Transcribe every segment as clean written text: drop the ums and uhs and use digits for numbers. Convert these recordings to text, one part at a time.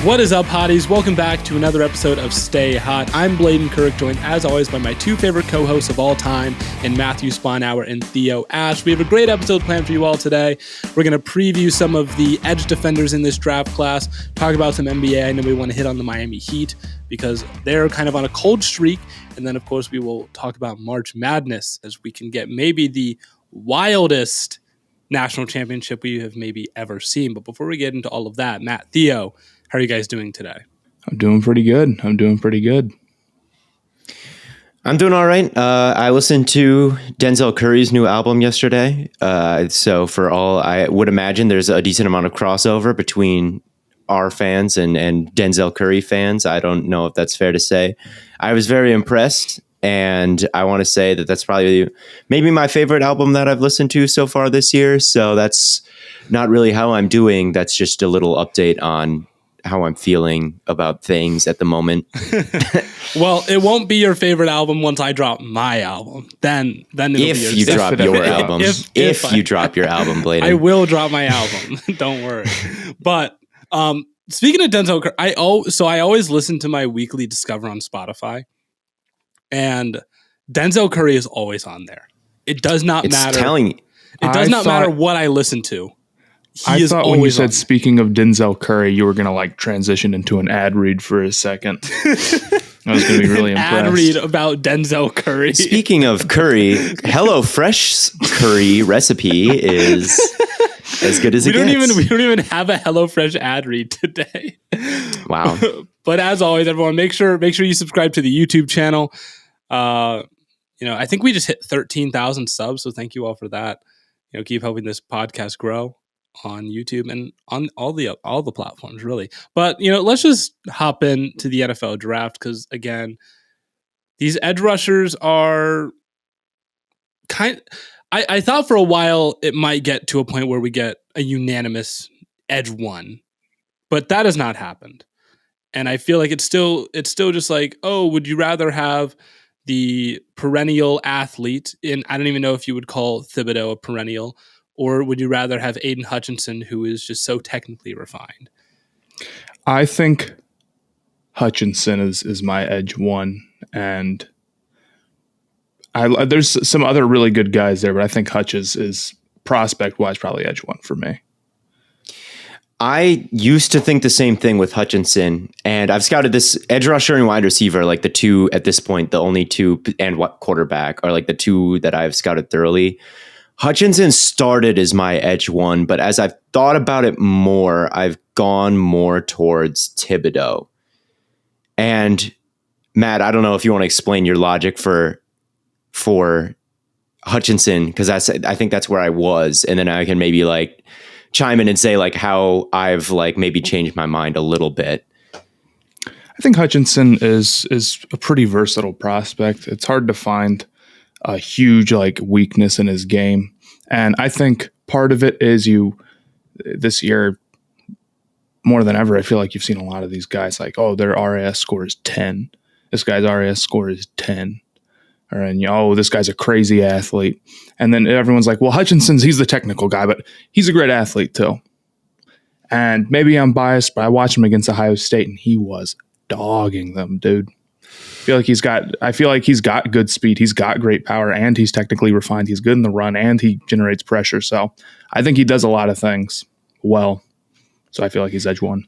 What is up, hotties? Welcome back to another episode of Stay Hot. I'm Blaiden Kirk, joined as always by my two favorite co-hosts of all time, in Matthew Sponhour and Theo Ash. We have a great episode planned for you all today. We're going to preview some of the edge defenders in this draft class, talk about some NBA, and then we want to hit on the Miami Heat because they're kind of on a cold streak. And then, of course, we will talk about March Madness as we can get maybe the wildest national championship we have maybe ever seen. But before we get into all of that, Matt, Theo, how are you guys doing today? I'm doing pretty good. I'm doing all right. I listened to Denzel Curry's new album yesterday. So for all I would imagine, there's a decent amount of crossover between our fans and Denzel Curry fans. I don't know if that's fair to say. I was very impressed. And I want to say that that's probably maybe my favorite album that I've listened to so far this year. So that's not really how I'm doing. That's just a little update on how I'm feeling about things at the moment. Well, it won't be your favorite album once I drop my album. Then it'll if be you drop your album, if you drop your album, Blaiden. I will drop my album. Don't worry. But speaking of Denzel Curry, I always listen to my weekly Discover on Spotify, and Denzel Curry is always on there. It does not matter. It does not matter what I listen to. I thought when you said, speaking of Denzel Curry, you were going to like transition into an ad read for a second. I was going to be really impressed. Ad read about Denzel Curry. Speaking of curry, HelloFresh's curry recipe is as good as it gets. We don't even have a HelloFresh ad read today. Wow. But as always, everyone, make sure you subscribe to the YouTube channel. I think we just hit 13,000 subs, so thank you all for that. Keep helping this podcast grow on YouTube and on all the platforms, really. But let's just hop into the NFL draft because again, these edge rushers are I thought for a while it might get to a point where we get a unanimous edge one, but that has not happened. And I feel like it's still just like, oh, would you rather have the perennial athlete I don't even know if you would call Thibodeaux a perennial, or would you rather have Aidan Hutchinson, who is just so technically refined? I think Hutchinson is my edge one, and there's some other really good guys there, but I think Hutch is prospect-wise probably edge one for me. I used to think the same thing with Hutchinson, and I've scouted this edge rusher and wide receiver, like the two at this point, the only two, and quarterback are like the two that I've scouted thoroughly. Hutchinson started as my edge one, but as I've thought about it more, I've gone more towards Thibodeaux. And Matt, I don't know if you want to explain your logic for Hutchinson, because I think that's where I was, and then I can maybe like chime in and say like how I've like maybe changed my mind a little bit. I think Hutchinson is a pretty versatile prospect. It's hard to find a huge like weakness in his game. And I think part of it is this year more than ever, I feel like you've seen a lot of these guys like, oh, their RAS score is 10. This guy's RAS score is 10. And this guy's a crazy athlete. And then everyone's like, well, he's the technical guy, but he's a great athlete too. And maybe I'm biased, but I watched him against Ohio State and he was dogging them, dude. I feel like he's got good speed. He's got great power and he's technically refined. He's good in the run and he generates pressure. So I think he does a lot of things well. So I feel like he's edge one.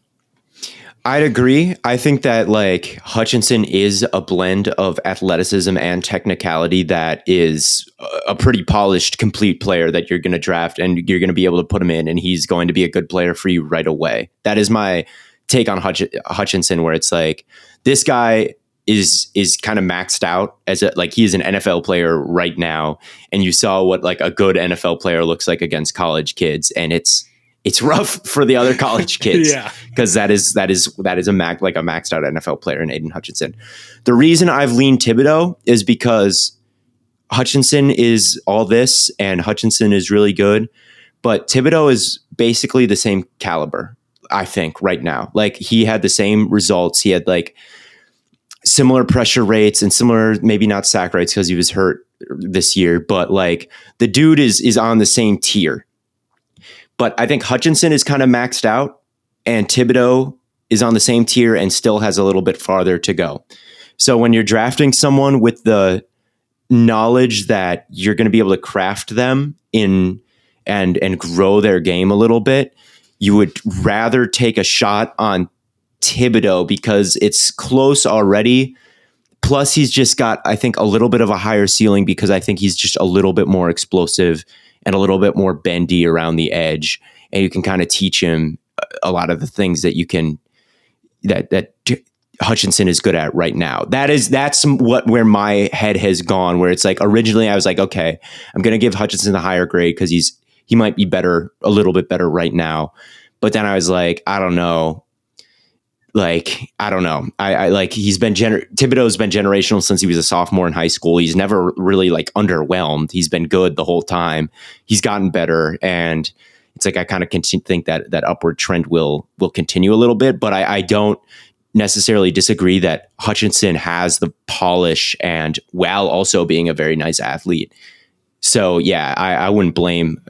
I'd agree. I think that like Hutchinson is a blend of athleticism and technicality that is a pretty polished, complete player that you're going to draft and you're going to be able to put him in and he's going to be a good player for you right away. That is my take on Hutchinson, where it's like this guy is kind of maxed out as he is an NFL player right now. And you saw what like a good NFL player looks like against college kids. And it's rough for the other college kids. Yeah. Cause that is a maxed out NFL player in Aidan Hutchinson. The reason I've leaned Thibodeaux is because Hutchinson is all this and Hutchinson is really good, but Thibodeaux is basically the same caliber, I think, right now. Like he had the same results. He had like similar pressure rates and similar, maybe not sack rates because he was hurt this year, but like the dude is on the same tier. But I think Hutchinson is kind of maxed out and Thibodeaux is on the same tier and still has a little bit farther to go. So when you're drafting someone with the knowledge that you're going to be able to craft them in and grow their game a little bit, you would rather take a shot on Thibodeaux because it's close already. Plus, he's just got, I think, a little bit of a higher ceiling because I think he's just a little bit more explosive and a little bit more bendy around the edge. And you can kind of teach him a lot of the things that you can, that Hutchinson is good at right now. That's where my head has gone, where it's like, originally I was like, okay, I'm going to give Hutchinson the higher grade because he might be better, a little bit better right now. But then I was like, I don't know. I like, Thibodeaux's been generational since he was a sophomore in high school. He's never really like underwhelmed. He's been good the whole time. He's gotten better. And it's like, I kind of think that upward trend will continue a little bit, but I don't necessarily disagree that Hutchinson has the polish and while also being a very nice athlete. So yeah, I wouldn't blame,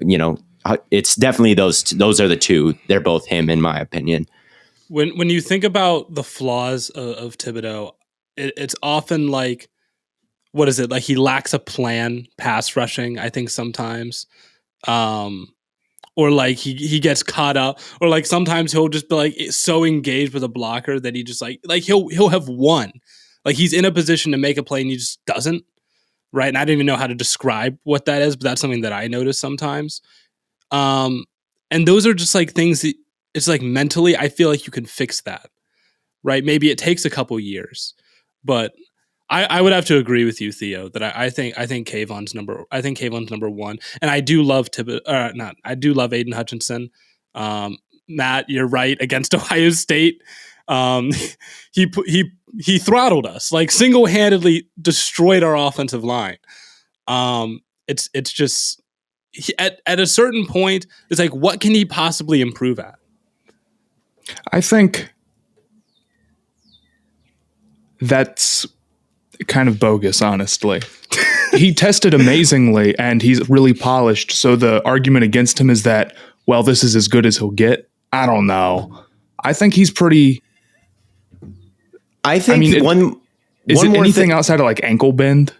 it's definitely those are the two. They're both him in my opinion. When you think about the flaws of Thibodeaux, it's often like, what is it? Like he lacks a plan pass rushing, I think sometimes. Or like he gets caught up, or like sometimes he'll just be like so engaged with a blocker that he just like he'll have won. Like he's in a position to make a play and he just doesn't. Right. And I don't even know how to describe what that is, but that's something that I notice sometimes. And those are just like things that, it's like mentally, I feel like you can fix that, right? Maybe it takes a couple years, but I would have to agree with you, Theo, that I think Kayvon's number one, and I do love I do love Aidan Hutchinson. Matt, you're right. Against Ohio State, he throttled us, like single-handedly destroyed our offensive line. It's just at a certain point, it's like, what can he possibly improve at? I think that's kind of bogus, honestly. He tested amazingly and he's really polished. So the argument against him is that, well, this is as good as he'll get. I don't know. I think he's pretty. Is it anything outside of like ankle bend?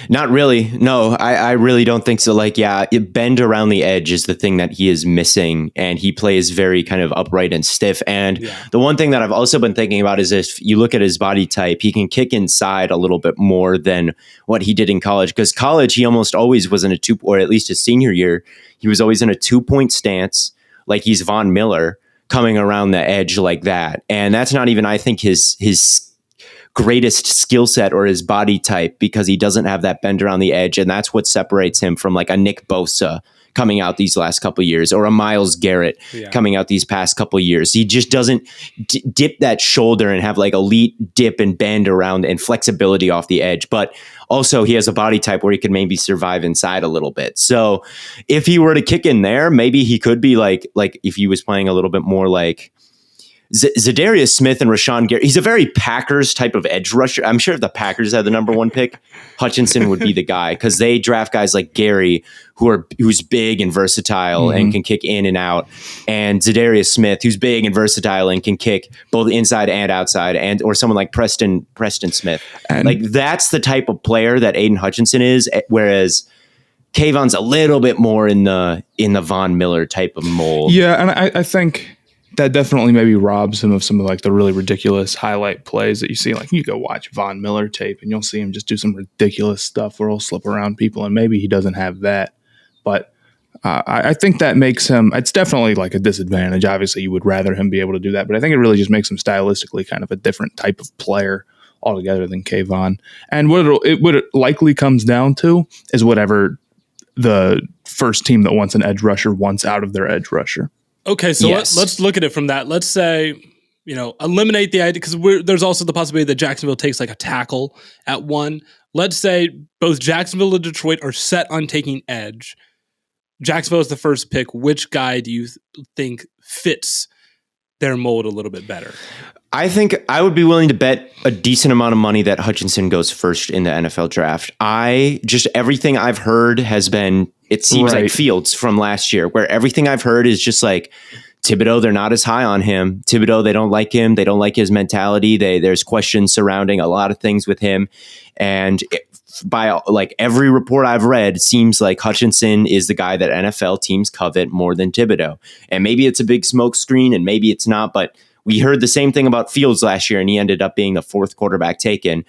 Not really. No, I really don't think so. Like, yeah, bend around the edge is the thing that he is missing, and he plays very kind of upright and stiff. And the one thing that I've also been thinking about is if you look at his body type, he can kick inside a little bit more than what he did in college. Because college, he almost always was in a two, or at least his senior year, he was always in a 2-point stance, like he's Von Miller coming around the edge like that. And that's not even, I think, his greatest skill set or his body type, because he doesn't have that bend around the edge. And that's what separates him from like a Nick Bosa coming out these last couple of years, or a Myles Garrett coming out these past couple of years. He just doesn't dip that shoulder and have like elite dip and bend around and flexibility off the edge. But also he has a body type where he could maybe survive inside a little bit. So if he were to kick in there, maybe he could be like if he was playing a little bit more like Zadarius Smith and Rashawn Gary. He's a very Packers type of edge rusher. I'm sure if the Packers had the number one pick, Hutchinson would be the guy, because they draft guys like Gary who's big and versatile and can kick in and out, and Zadarius Smith, who's big and versatile and can kick both inside and outside, or someone like Preston Smith. And like that's the type of player that Aidan Hutchinson is, whereas Kayvon's a little bit more in the Von Miller type of mold. Yeah, and I think that definitely maybe robs him of some of like the really ridiculous highlight plays that you see. Like you go watch Von Miller tape and you'll see him just do some ridiculous stuff where he'll slip around people, and maybe he doesn't have that. But I think that makes him, it's definitely like a disadvantage. Obviously you would rather him be able to do that, but I think it really just makes him stylistically kind of a different type of player altogether than Kayvon. And what it likely comes down to is whatever the first team that wants an edge rusher wants out of their edge rusher. Okay, so let's look at it from that. Let's say, eliminate the idea, because there's also the possibility that Jacksonville takes like a tackle at 1. Let's say both Jacksonville and Detroit are set on taking edge. Jacksonville is the first pick. Which guy do you think fits their mold a little bit better? I think I would be willing to bet a decent amount of money that Hutchinson goes first in the NFL draft. Everything I've heard has been, it seems like Fields from last year, where everything I've heard is just like Thibodeaux, they're not as high on him. Thibodeaux, they don't like him. They don't like his mentality. There's questions surrounding a lot of things with him. And by like every report I've read, seems like Hutchinson is the guy that NFL teams covet more than Thibodeaux. And maybe it's a big smoke screen and maybe it's not, but we heard the same thing about Fields last year, and he ended up being the fourth quarterback taken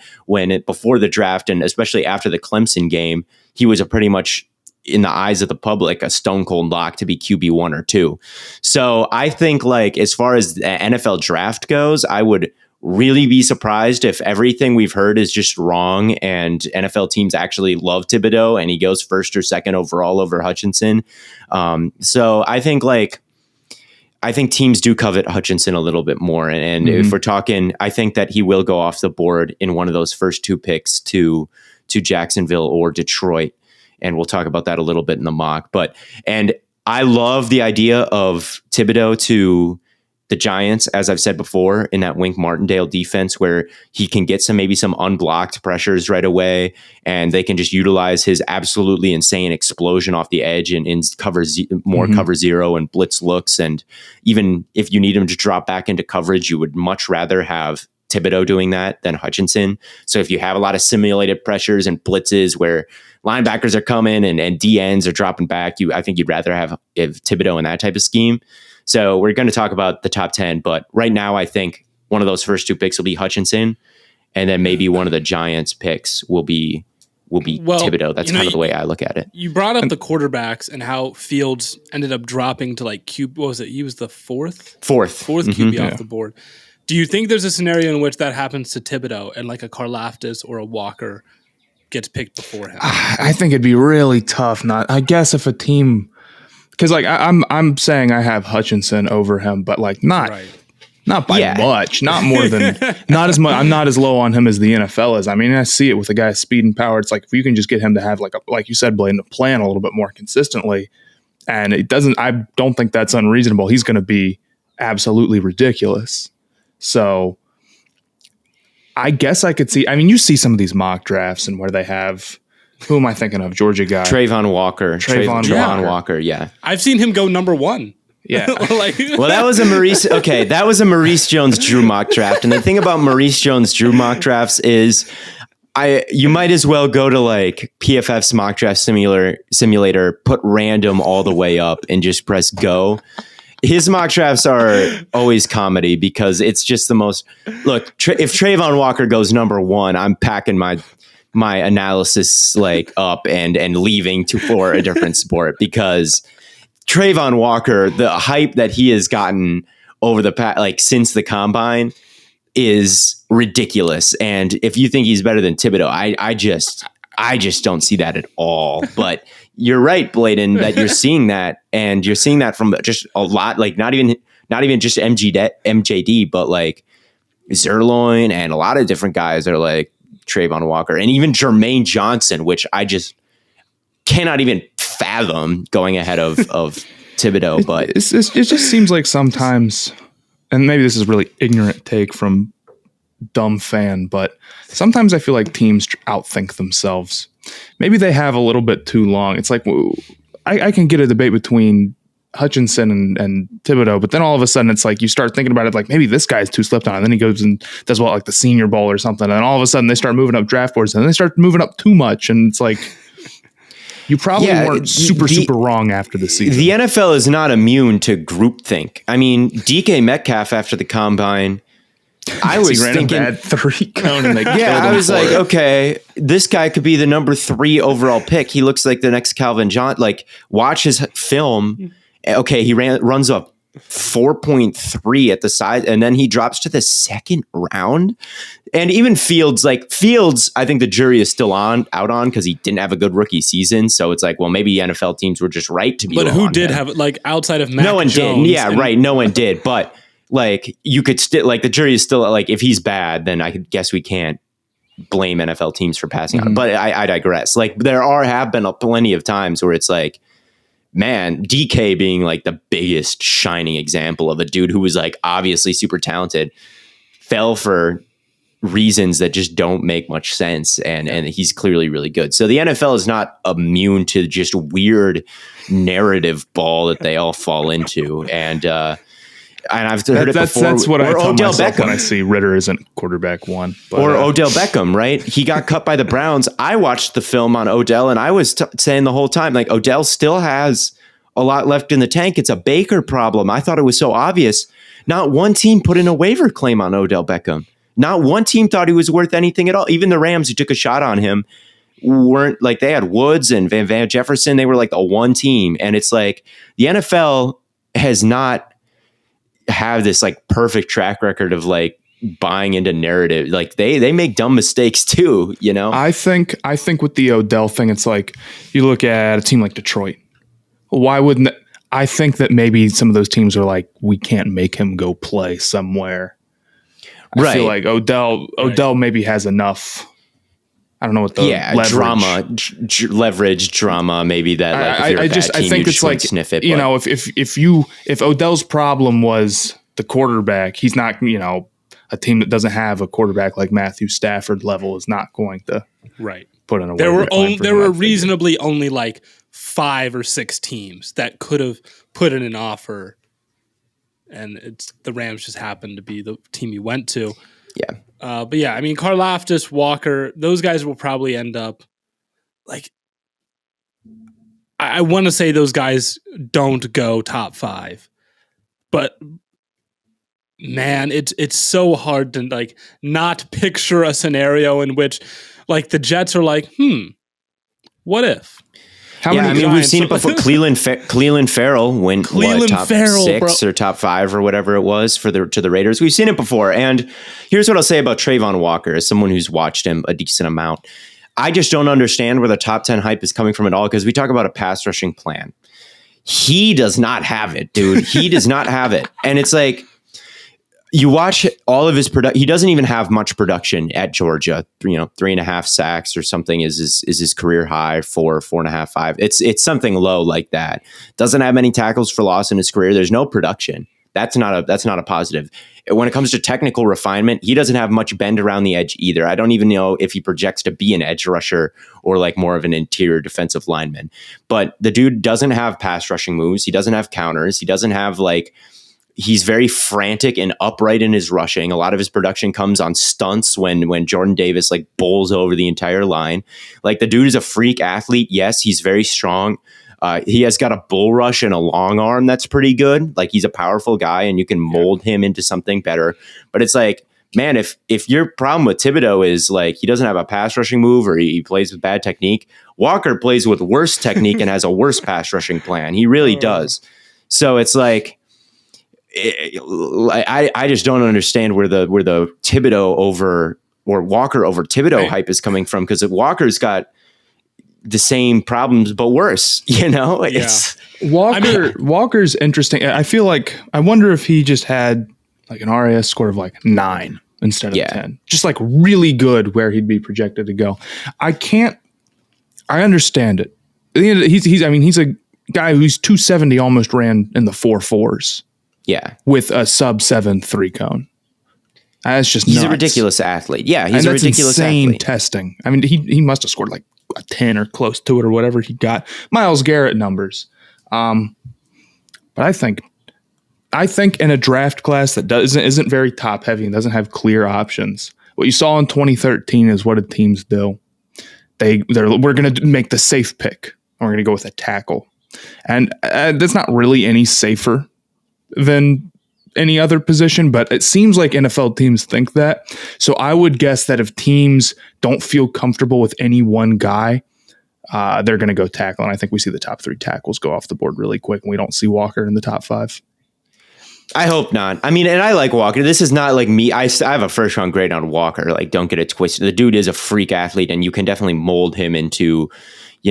before the draft, and especially after the Clemson game, he was a pretty much, in the eyes of the public, a stone cold lock to be QB1 or 2. So I think, like, as far as the NFL draft goes, I would really be surprised if everything we've heard is just wrong and NFL teams actually love Thibodeaux and he goes first or second overall over Hutchinson. So I think teams do covet Hutchinson a little bit more. And if we're talking, I think that he will go off the board in one of those first 2 picks to Jacksonville or Detroit. And we'll talk about that a little bit in the mock. And I love the idea of Thibodeaux to the Giants, as I've said before, in that Wink Martindale defense where he can get maybe some unblocked pressures right away, and they can just utilize his absolutely insane explosion off the edge and cover zero and blitz looks. And even if you need him to drop back into coverage, you would much rather have Thibodeaux doing that than Hutchinson. So if you have a lot of simulated pressures and blitzes where linebackers are coming and DNs are dropping back, I think you'd rather have Thibodeaux in that type of scheme. So we're going to talk about the top 10, but right now I think one of those first 2 picks will be Hutchinson, and then maybe one of the Giants picks will be Thibodeaux. That's kind of the way I look at it. You brought up the quarterbacks and how Fields ended up dropping to like what was it? He was the fourth QB off the board. Do you think there's a scenario in which that happens to Thibodeaux and like a Karlaftis or a Walker gets picked before him? I think it'd be really tough. I guess if a team, because like I'm saying I have Hutchinson over him, but like not by much, not more than not as much. I'm not as low on him as the NFL is. I mean, I see it with a guy's speed and power. It's like if you can just get him to have like you said, Blaiden, to plan a little bit more consistently, and it doesn't. I don't think that's unreasonable. He's going to be absolutely ridiculous. So I guess I could see. I mean, you see some of these mock drafts and where they have. Who am I thinking of? Georgia guy. Travon Walker. Yeah. I've seen him go number 1. Yeah. Well, that was a Maurice Jones-Drew mock draft. And the thing about Maurice Jones-Drew mock drafts is you might as well go to like PFF's mock draft simulator, put random all the way up and just press go. His mock drafts are always comedy because it's just the most, look, if Travon Walker goes number 1, I'm packing my analysis like up and leaving for a different sport, because Travon Walker, the hype that he has gotten over the past, like since the combine, is ridiculous. And if you think he's better than Thibodeaux, I just don't see that at all. But you're right, Blaiden, that you're seeing that, and you're seeing that from just a lot, like not even just MJD, but like Zerloin and a lot of different guys are like Travon Walker, and even Jermaine Johnson, which I just cannot even fathom going ahead of Thibodeaux. But it just seems like sometimes, and maybe this is a really ignorant take from dumb fan, but sometimes I feel like teams outthink themselves. Maybe they have a little bit too long. It's like I can get a debate between Hutchinson and Thibodeaux, but then all of a sudden it's like you start thinking about it like maybe this guy's too slept on, and then he goes and does like the Senior Bowl or something, and then all of a sudden they start moving up draft boards, and then they start moving up too much, and it's like you probably weren't super wrong after the season. The NFL is not immune to groupthink. I mean, DK Metcalf after the combine, I was thinking a bad 3 cone and I was like, okay, this guy could be the number 3 overall pick. He looks like the next Calvin Johnson. Like, watch his film. Okay, he runs up 4.3 at the side, and then he drops to the 2nd round. And even Fields, I think the jury is still out on because he didn't have a good rookie season. So it's like, well, maybe NFL teams were just right to be. But who did have, like, outside of Mac no one Jones? Did. Yeah, right. No one did. But like, you could still, like, the jury is still like, if he's bad, then I guess we can't blame NFL teams for passing on him. But I digress. Like, there have been plenty of times where it's like, man, DK being like the biggest shining example of a dude who was like obviously super talented, fell for reasons that just don't make much sense. And he's clearly really good. So the NFL is not immune to just weird narrative ball that they all fall into. And I've heard it before. That's what I tell Odell myself Beckham. when I see Ritter isn't quarterback one. But, or Odell Beckham, right? He got cut by the Browns. I watched the film on Odell, and I was saying the whole time, like, Odell still has a lot left in the tank. It's a Baker problem. I thought it was so obvious. Not one team put in a waiver claim on Odell Beckham. Not one team thought he was worth anything at all. Even the Rams, who took a shot on him, weren't like, they had Woods and Van Jefferson. They were like the one team. And it's like the NFL has not have this like perfect track record of like buying into narrative. Like they make dumb mistakes too, you know? I think with the Odell thing, it's like you look at a team like Detroit. Why wouldn't I think that maybe some of those teams are like, we can't make him go play somewhere. I feel like Odell maybe has enough. I don't know what the leverage drama maybe that like if you're a bad team, I think it's like sniff it. You know, if Odell's problem was the quarterback, he's not, you know, a team that doesn't have a quarterback like Matthew Stafford level is not going to put in a. There were reasonably only like 5 or 6 teams that could have put in an offer, and the Rams just happened to be the team he went to. Yeah. But yeah, I mean, Karlaftis, Walker, those guys will probably end up like, I want to say those guys don't go top 5, but man, it's so hard to like not picture a scenario in which like the Jets are like, what if? We've seen it before. Cleveland Farrell went top 6 or top 5 or whatever it was to the Raiders. We've seen it before. And here's what I'll say about Travon Walker as someone who's watched him a decent amount. I just don't understand where the top 10 hype is coming from at all, because we talk about a pass rushing plan. He does not have it, dude. He does not have it. And it's like, you watch all of his production. He doesn't even have much production at Georgia. 3.5 sacks or something is his career high. 4.5, 5. It's something low like that. Doesn't have many tackles for loss in his career. There's no production. That's not a positive. When it comes to technical refinement, he doesn't have much bend around the edge either. I don't even know if he projects to be an edge rusher or like more of an interior defensive lineman. But the dude doesn't have pass rushing moves. He doesn't have counters. He doesn't have like. He's very frantic and upright in his rushing. A lot of his production comes on stunts when Jordan Davis like bowls over the entire line. Like, the dude is a freak athlete. Yes, he's very strong. He has got a bull rush and a long arm that's pretty good. Like, he's a powerful guy and you can mold him into something better. But it's like, man, if your problem with Thibodeaux is like he doesn't have a pass rushing move or he plays with bad technique, Walker plays with worse technique and has a worse pass rushing plan. He really does. So it's like, I just don't understand where the Thibodeaux over or Walker over Thibodeaux hype is coming from, because Walker's got the same problems but worse, you know. It's Walker's interesting. I feel like I wonder if he just had like an RAS score of like 9 instead of 10, just like really good where he'd be projected to go. I understand it. He's a guy who's 270, almost ran in the 4.4s. Yeah. With a sub 7 3-cone. That's just he's nuts. A ridiculous athlite. Yeah, he's a ridiculous insane athlete. Testing. I mean, he must have scored like a 10 or close to it or whatever he got. Myles Garrett numbers. But I think in a draft class that isn't very top heavy and doesn't have clear options, what you saw in 2013 is what teams do. We're going to make the safe pick. And we're going to go with a tackle. And that's not really any safer than any other position, but it seems like NFL teams think that. So I would guess that if teams don't feel comfortable with any one guy, they're going to go tackle. And I think we see the top 3 tackles go off the board really quick, and we don't see Walker in the top 5. I hope not. I mean, and I like Walker. This is not like me. I have a first round grade on Walker. Like, don't get it twisted. The dude is a freak athlete, and you can definitely mold him into, a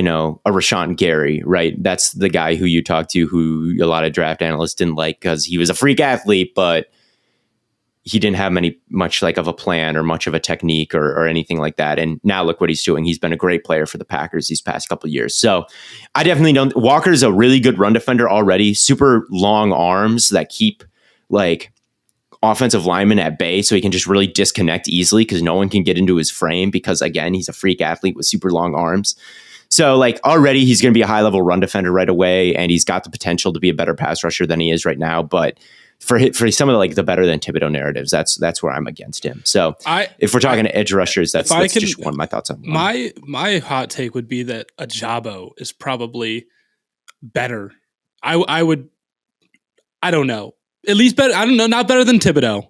Rashawn Gary, right? That's the guy who you talked to, who a lot of draft analysts didn't like because he was a freak athlete, but he didn't have much like of a plan or much of a technique or anything like that. And now look what he's doing. He's been a great player for the Packers these past couple of years. So I definitely don't. Walker's a really good run defender already. Super long arms that keep like offensive linemen at bay so he can just really disconnect easily because no one can get into his frame because, again, he's a freak athlete with super long arms. So, like, already he's going to be a high-level run defender right away, and he's got the potential to be a better pass rusher than he is right now. But for some of the better than Thibodeaux narratives, that's where I'm against him. So, if we're talking edge rushers, that's just one of my thoughts on one. My hot take would be that Ojabo is probably better. I don't know. At least better. I don't know. Not better than Thibodeaux,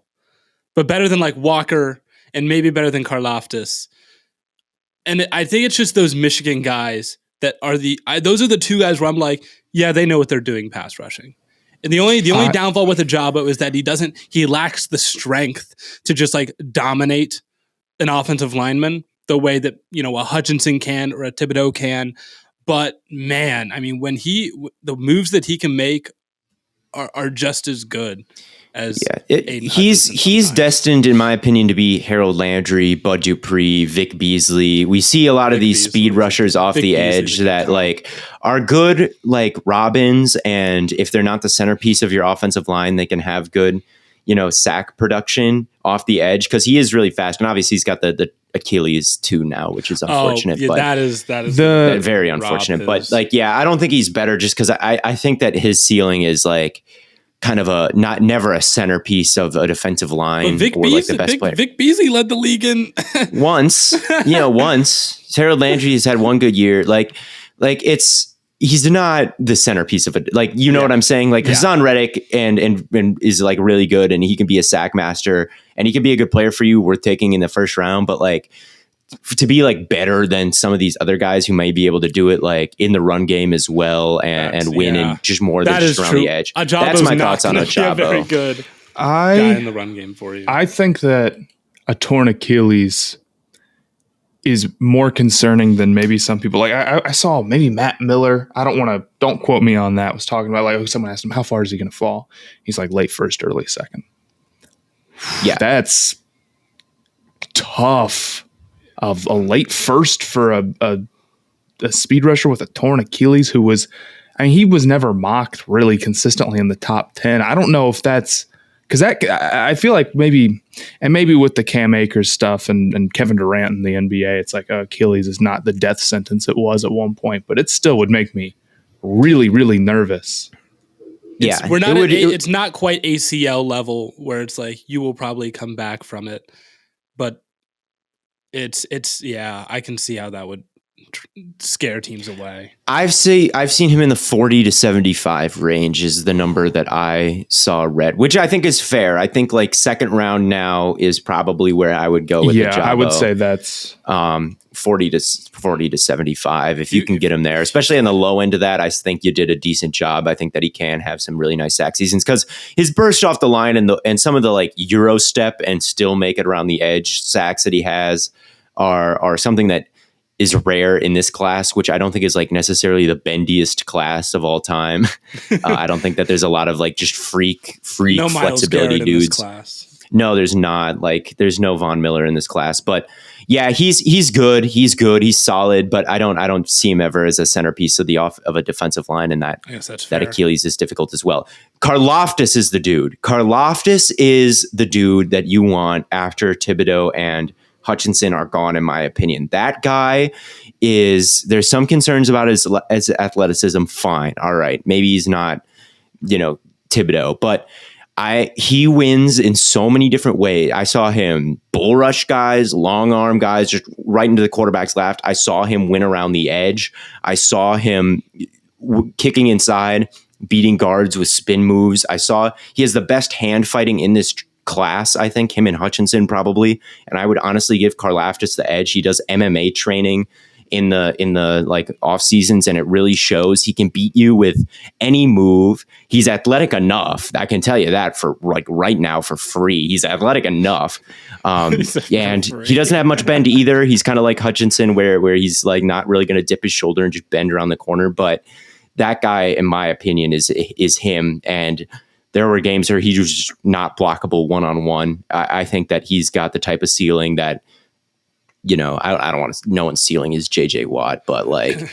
but better than like Walker and maybe better than Karlaftis. And I think it's just those Michigan guys that are those are the two guys where I'm like, yeah, they know what they're doing pass rushing. And the only downfall with Ojabo is that he lacks the strength to just like dominate an offensive lineman the way that, a Hutchinson can or a Thibodeaux can. But man, I mean, the moves that he can make are just as good as Aidan. He's destined, in my opinion, to be Harold Landry, Bud Dupree, Vic Beasley. We see a lot of these speed rushers off the edge that like are good, like Robbins, and if they're not the centerpiece of your offensive line, they can have good, sack production off the edge because he is really fast, and obviously he's got the Achilles too now, which is unfortunate. But that is very unfortunate. But I don't think he's better just because I think that his ceiling is like kind of never a centerpiece of a defensive line or like the best player. Vic Beasley led the league in once. Harold Landry has had one good year. He's not the centerpiece of it. Like, know what I'm saying? Like Hassan Reddick and is like really good, and he can be a sack master, and he can be a good player for you worth taking in the first round. But like to be like better than some of these other guys who might be able to do it like in the run game as well and win in just more than just around the edge. That's my thoughts on Ojabo. Very good guy in the run game for you. I think that a torn Achilles is more concerning than maybe some people. Like I saw maybe Matt Miller. Don't quote me on that. Was talking about like someone asked him how far is he going to fall. He's like late first, early second. Yeah, that's tough. Of a late first for a speed rusher with a torn Achilles who was, he was never mocked really consistently in the top 10. I don't know if that's because I feel like maybe with the Cam Akers stuff and Kevin Durant in the NBA, it's like Achilles is not the death sentence it was at one point, but it still would make me really, really nervous. It's not quite ACL level where it's like you will probably come back from it, but it's I can see how that would scare teams away. I've seen him in the 40 to 75 range is the number that I saw read, which I think is fair. I think like second round now is probably where I would go with Ojabo. I would say that's 40 to 75 if you can get him there, especially on the low end of that. I think you did a decent job. I think that he can have some really nice sack seasons because his burst off the line and some of the like Euro step and still make it around the edge sacks that he has are something that is rare in this class, which I don't think is like necessarily the bendiest class of all time. I don't think that there's a lot of like just freak no flexibility dudes. In this class. No, there's not. Like there's no Von Miller in this class, but yeah, he's good. He's good. He's solid, but I don't see him ever as a centerpiece of a defensive line, and that Achilles is difficult as well. Karlaftis is the dude. Karlaftis is the dude that you want after Thibodeaux and Hutchinson are gone, in my opinion. That guy there's some concerns about his athleticism. Fine. All right. Maybe he's not, Thibodeaux, but he wins in so many different ways. I saw him bull rush guys, long arm guys, just right into the quarterback's left. I saw him win around the edge. I saw him kicking inside, beating guards with spin moves. I saw he has the best hand fighting in this class, I think, him and Hutchinson probably. And I would honestly give Karlaftis the edge. He does MMA training in the like off seasons, and it really shows. He can beat you with any move. He's athletic enough. I can tell you that for like right now for free. He's athletic enough. And he doesn't have much bend either. He's kind of like Hutchinson where he's like not really going to dip his shoulder and just bend around the corner. But that guy, in my opinion, is him. And there were games where he was just not blockable one-on-one. I think that he's got the type of ceiling that, I don't want to, no one's ceiling is JJ Watt, but like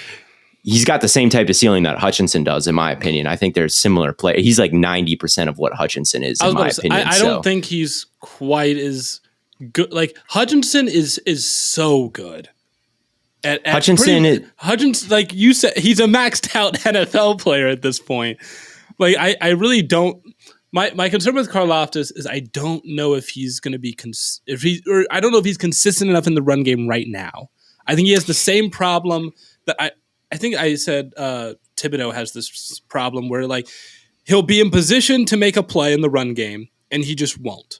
he's got the same type of ceiling that Hutchinson does, in my opinion. I think there's similar play. He's like 90% of what Hutchinson is, in my opinion. I don't think he's quite as good. Like Hutchinson is so good. Hutchinson, like you said, he's a maxed out NFL player at this point. Like I really don't. My concern with Karlaftis is I don't know if he's going to be I don't know if he's consistent enough in the run game right now. I think he has the same problem that I think I said Thibodeaux has this problem where like he'll be in position to make a play in the run game and he just won't.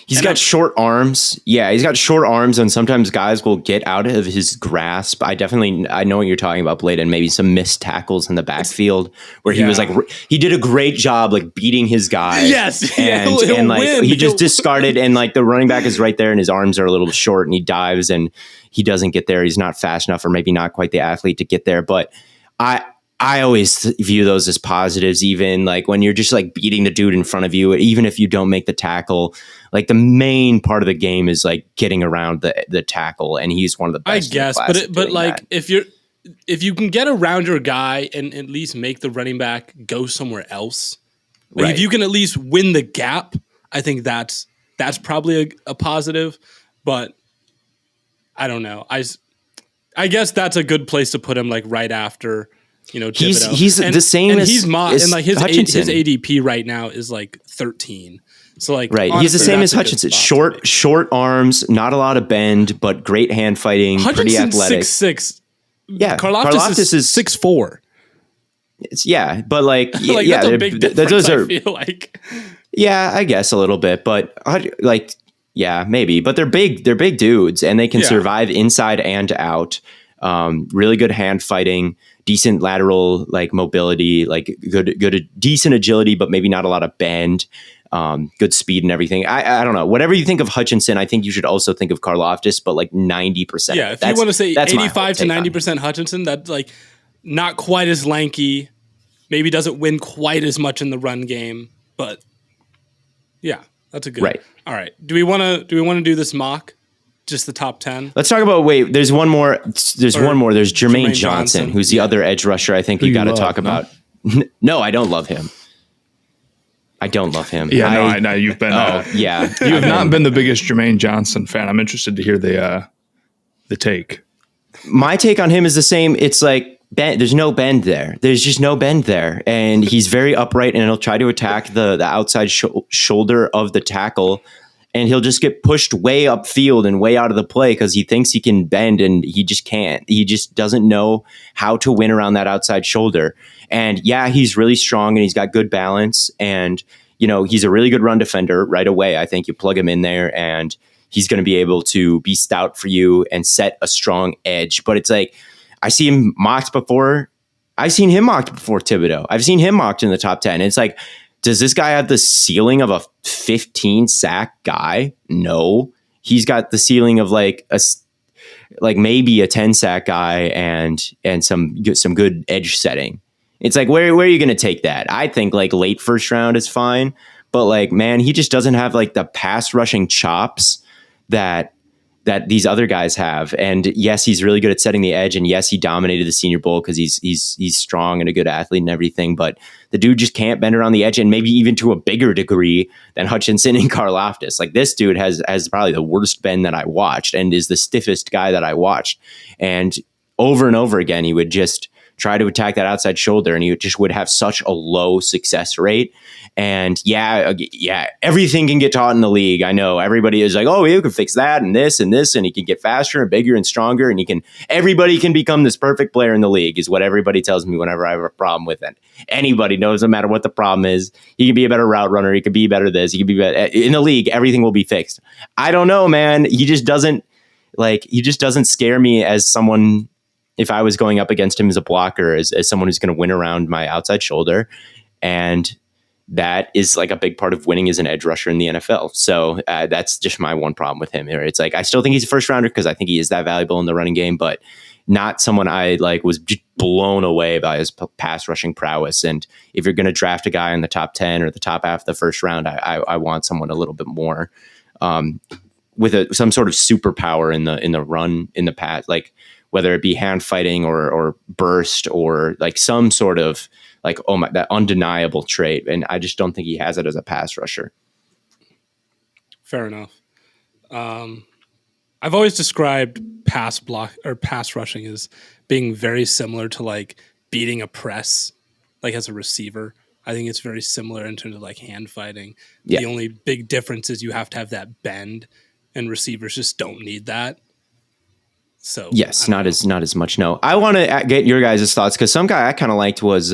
He's got short arms. Yeah, he's got short arms, and sometimes guys will get out of his grasp. I know what you're talking about, Blaiden. Maybe some missed tackles in the backfield where he was like, he did a great job like beating his guy. Yes, and like win. He just discarded, and like the running back is right there, and his arms are a little short, and he dives, and he doesn't get there. He's not fast enough, or maybe not quite the athlete to get there. But I always view those as positives, even like when you're just like beating the dude in front of you, even if you don't make the tackle, like the main part of the game is like getting around the tackle. And he's one of the best. I guess, but like if you can get around your guy and at least make the running back go somewhere else, like right. If you can at least win the gap, I think that's probably a positive, but I don't know. I guess that's a good place to put him like right after, Thibodeaux. He's the same and as he's and like his Hutchinson. his ADP right now is like 13. So like right, honestly, he's the same as Hutchinson. Short arms, not a lot of bend, but great hand fighting, pretty athletic. 6'6". Yeah, Karlaftis is 6'4". But like that's a big difference. Those are, I feel like. Yeah, I guess a little bit, but like yeah, maybe. But they're big dudes, and they can survive inside and out. Really good hand fighting. Decent lateral like mobility, like good decent agility, but maybe not a lot of bend. Good speed and everything. I don't know. Whatever you think of Hutchinson, I think you should also think of Karlaftis, but like 90%. Yeah, if you want to say 85 to 90% Hutchinson, that's like not quite as lanky. Maybe doesn't win quite as much in the run game, but yeah, that's a good. Right. All right. Do we want to do this mock? Just the top 10. Let's talk about. Wait, there's one more. There's Jermaine Johnson, who's the other edge rusher. I think you got to talk about. No, I don't love him. Yeah, I know you've been. Yeah, you have not been the biggest Jermaine Johnson fan. I'm interested to hear the take. My take on him is the same. It's like there's no bend there. There's just no bend there, and he's very upright, and he'll try to attack the outside shoulder of the tackle. And he'll just get pushed way upfield and way out of the play because he thinks he can bend and he just can't. He just doesn't know how to win around that outside shoulder. And yeah, he's really strong and he's got good balance. And, he's a really good run defender right away. I think you plug him in there and he's going to be able to be stout for you and set a strong edge. But it's like, I've seen him mocked before Thibodeaux. I've seen him mocked in the top 10. It's like, does this guy have the ceiling of a 15 sack guy? No, he's got the ceiling of like maybe a 10 sack guy and some good edge setting. It's like, where are you going to take that? I think like late first round is fine, but like, man, he just doesn't have like the pass rushing chops that these other guys have. And yes, he's really good at setting the edge. And yes, he dominated the Senior Bowl because he's strong and a good athlete and everything. But the dude just can't bend around the edge, and maybe even to a bigger degree than Hutchinson and Karlaftis. Like this dude has probably the worst bend that I watched and is the stiffest guy that I watched. And over again, he would just try to attack that outside shoulder, and he just would have such a low success rate. And yeah, everything can get taught in the league. I know everybody is like, oh, you can fix that and this, and he can get faster and bigger and stronger, and everybody can become this perfect player in the league is what everybody tells me whenever I have a problem with it. Anybody knows, no matter what the problem is, he can be a better route runner. He could be better this. He could be better in the league. Everything will be fixed. I don't know, man. He just doesn't scare me as someone. If I was going up against him as a blocker, as someone who's going to win around my outside shoulder. And that is like a big part of winning as an edge rusher in the NFL. So that's just my one problem with him here. It's like, I still think he's a first rounder because I think he is that valuable in the running game, but not someone I like was just blown away by his pass rushing prowess. And if you're going to draft a guy in the top 10 or the top half of the first round, I want someone a little bit more with some sort of superpower in the run, in the pass, like whether it be hand fighting or burst or like some sort of like, that undeniable trait. And I just don't think he has it as a pass rusher. Fair enough. I've always described pass rushing as being very similar to like beating a press, like as a receiver. I think it's very similar in terms of like hand fighting. Yeah. The only big difference is you have to have that bend, and receivers just don't need that. So yes, not as much. No, I want to get your guys' thoughts because some guy I kind of liked was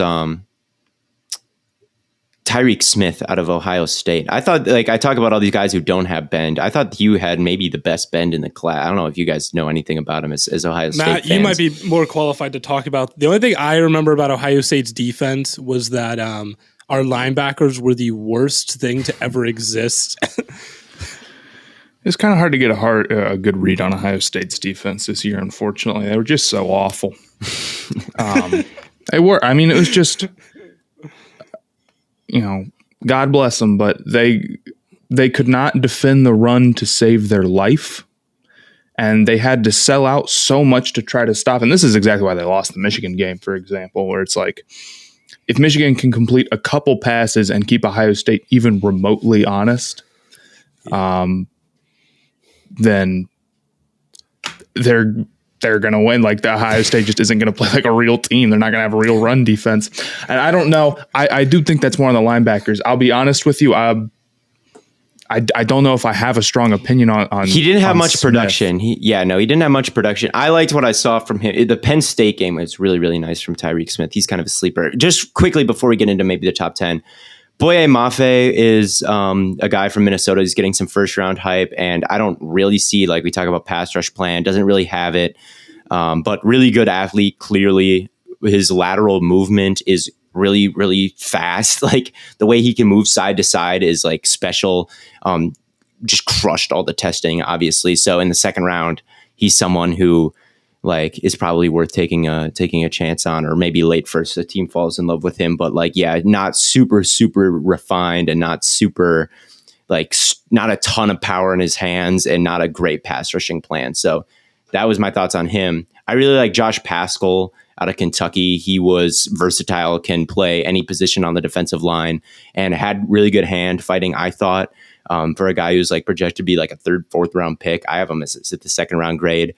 Tyreek Smith out of Ohio State. I thought, like, I talk about all these guys who don't have bend. I thought you had maybe the best bend in the class. I don't know if you guys know anything about him as Ohio State Matt, fans. You might be more qualified to talk about. The only thing I remember about Ohio State's defense was that our linebackers were the worst thing to ever exist. It's kind of hard to get a good read on Ohio State's defense this year, unfortunately. They were just so awful. They were. I mean, it was just, God bless them, but they could not defend the run to save their life. And they had to sell out so much to try to stop. And this is exactly why they lost the Michigan game, for example, where it's like, if Michigan can complete a couple passes and keep Ohio State even remotely honest, then they're going to win. Like, the Ohio State just isn't going to play like a real team. They're not going to have a real run defense. And I don't know. I do think that's more on the linebackers. I'll be honest with you. I don't know if I have a strong opinion on. He didn't have much Smith. production. He didn't have much production. I liked what I saw from him. The Penn State game was really, really nice from Tyreek Smith. He's kind of a sleeper. Just quickly before we get into maybe the top 10, Boye Mafe is a guy from Minnesota. He's getting some first round hype, and I don't really see, like we talk about pass rush plan, doesn't really have it, but really good athlete. Clearly, his lateral movement is really, really fast. Like, the way he can move side to side is like special. Just crushed all the testing, obviously. So in the second round, he's someone who like is probably worth taking a chance on, or maybe late first. The team falls in love with him, but like, yeah, not super refined and not super like not a ton of power in his hands and not a great pass rushing plan. So that was my thoughts on him. I really like Josh Paschal out of Kentucky. He was versatile, can play any position on the defensive line, and had really good hand fighting, I thought. For a guy who's like projected to be like a third, fourth round pick, I have him as at the second round grade.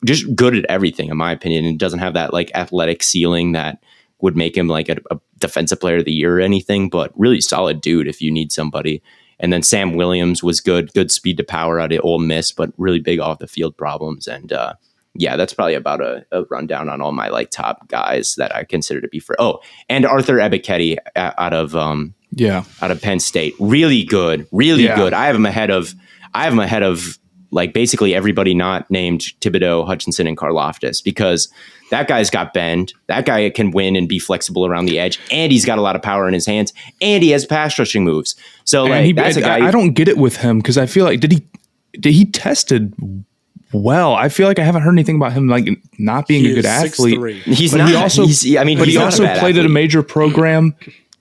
Just good at everything, in my opinion, and doesn't have that like athletic ceiling that would make him like a defensive player of the year or anything, but really solid dude if you need somebody. And then Sam Williams was good speed to power out of Ole Miss, but really big off the field problems. And yeah, that's probably about a rundown on all my like top guys that I consider to be for. Oh, and Arthur Ebiketie out of Penn State, really good. I have him ahead of like basically everybody not named Thibodeaux, Hutchinson, and Karlaftis, because that guy's got bend. That guy can win and be flexible around the edge, and he's got a lot of power in his hands, and he has pass rushing moves. So like, that's a guy. I don't get it with him, because I feel like did he tested well? I feel like I haven't heard anything about him like not being a good athlete. 6'3". He's not. He also played at a major program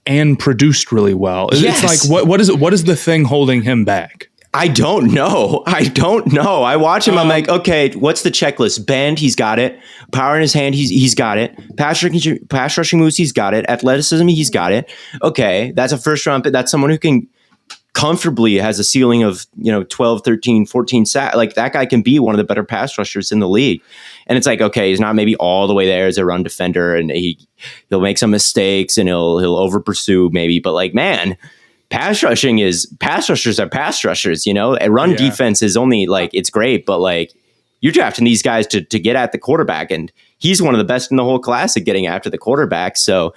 and produced really well. Yes. It's like what is the thing holding him back? I don't know. I watch him. I'm like, okay, what's the checklist? Bend, he's got it. Power in his hand, he's got it. Pass rushing moves, he's got it. Athleticism, he's got it. Okay, that's a first round pick. That's someone who can comfortably has a ceiling of 12, 13, 14 sack. Like, that guy can be one of the better pass rushers in the league. And it's like, okay, he's not maybe all the way there as a run defender, and he'll make some mistakes and he'll over pursue maybe. But like, man, pass rushers are pass rushers, A run defense is only like, it's great, but like, you're drafting these guys to get at the quarterback, and he's one of the best in the whole class at getting after the quarterback. So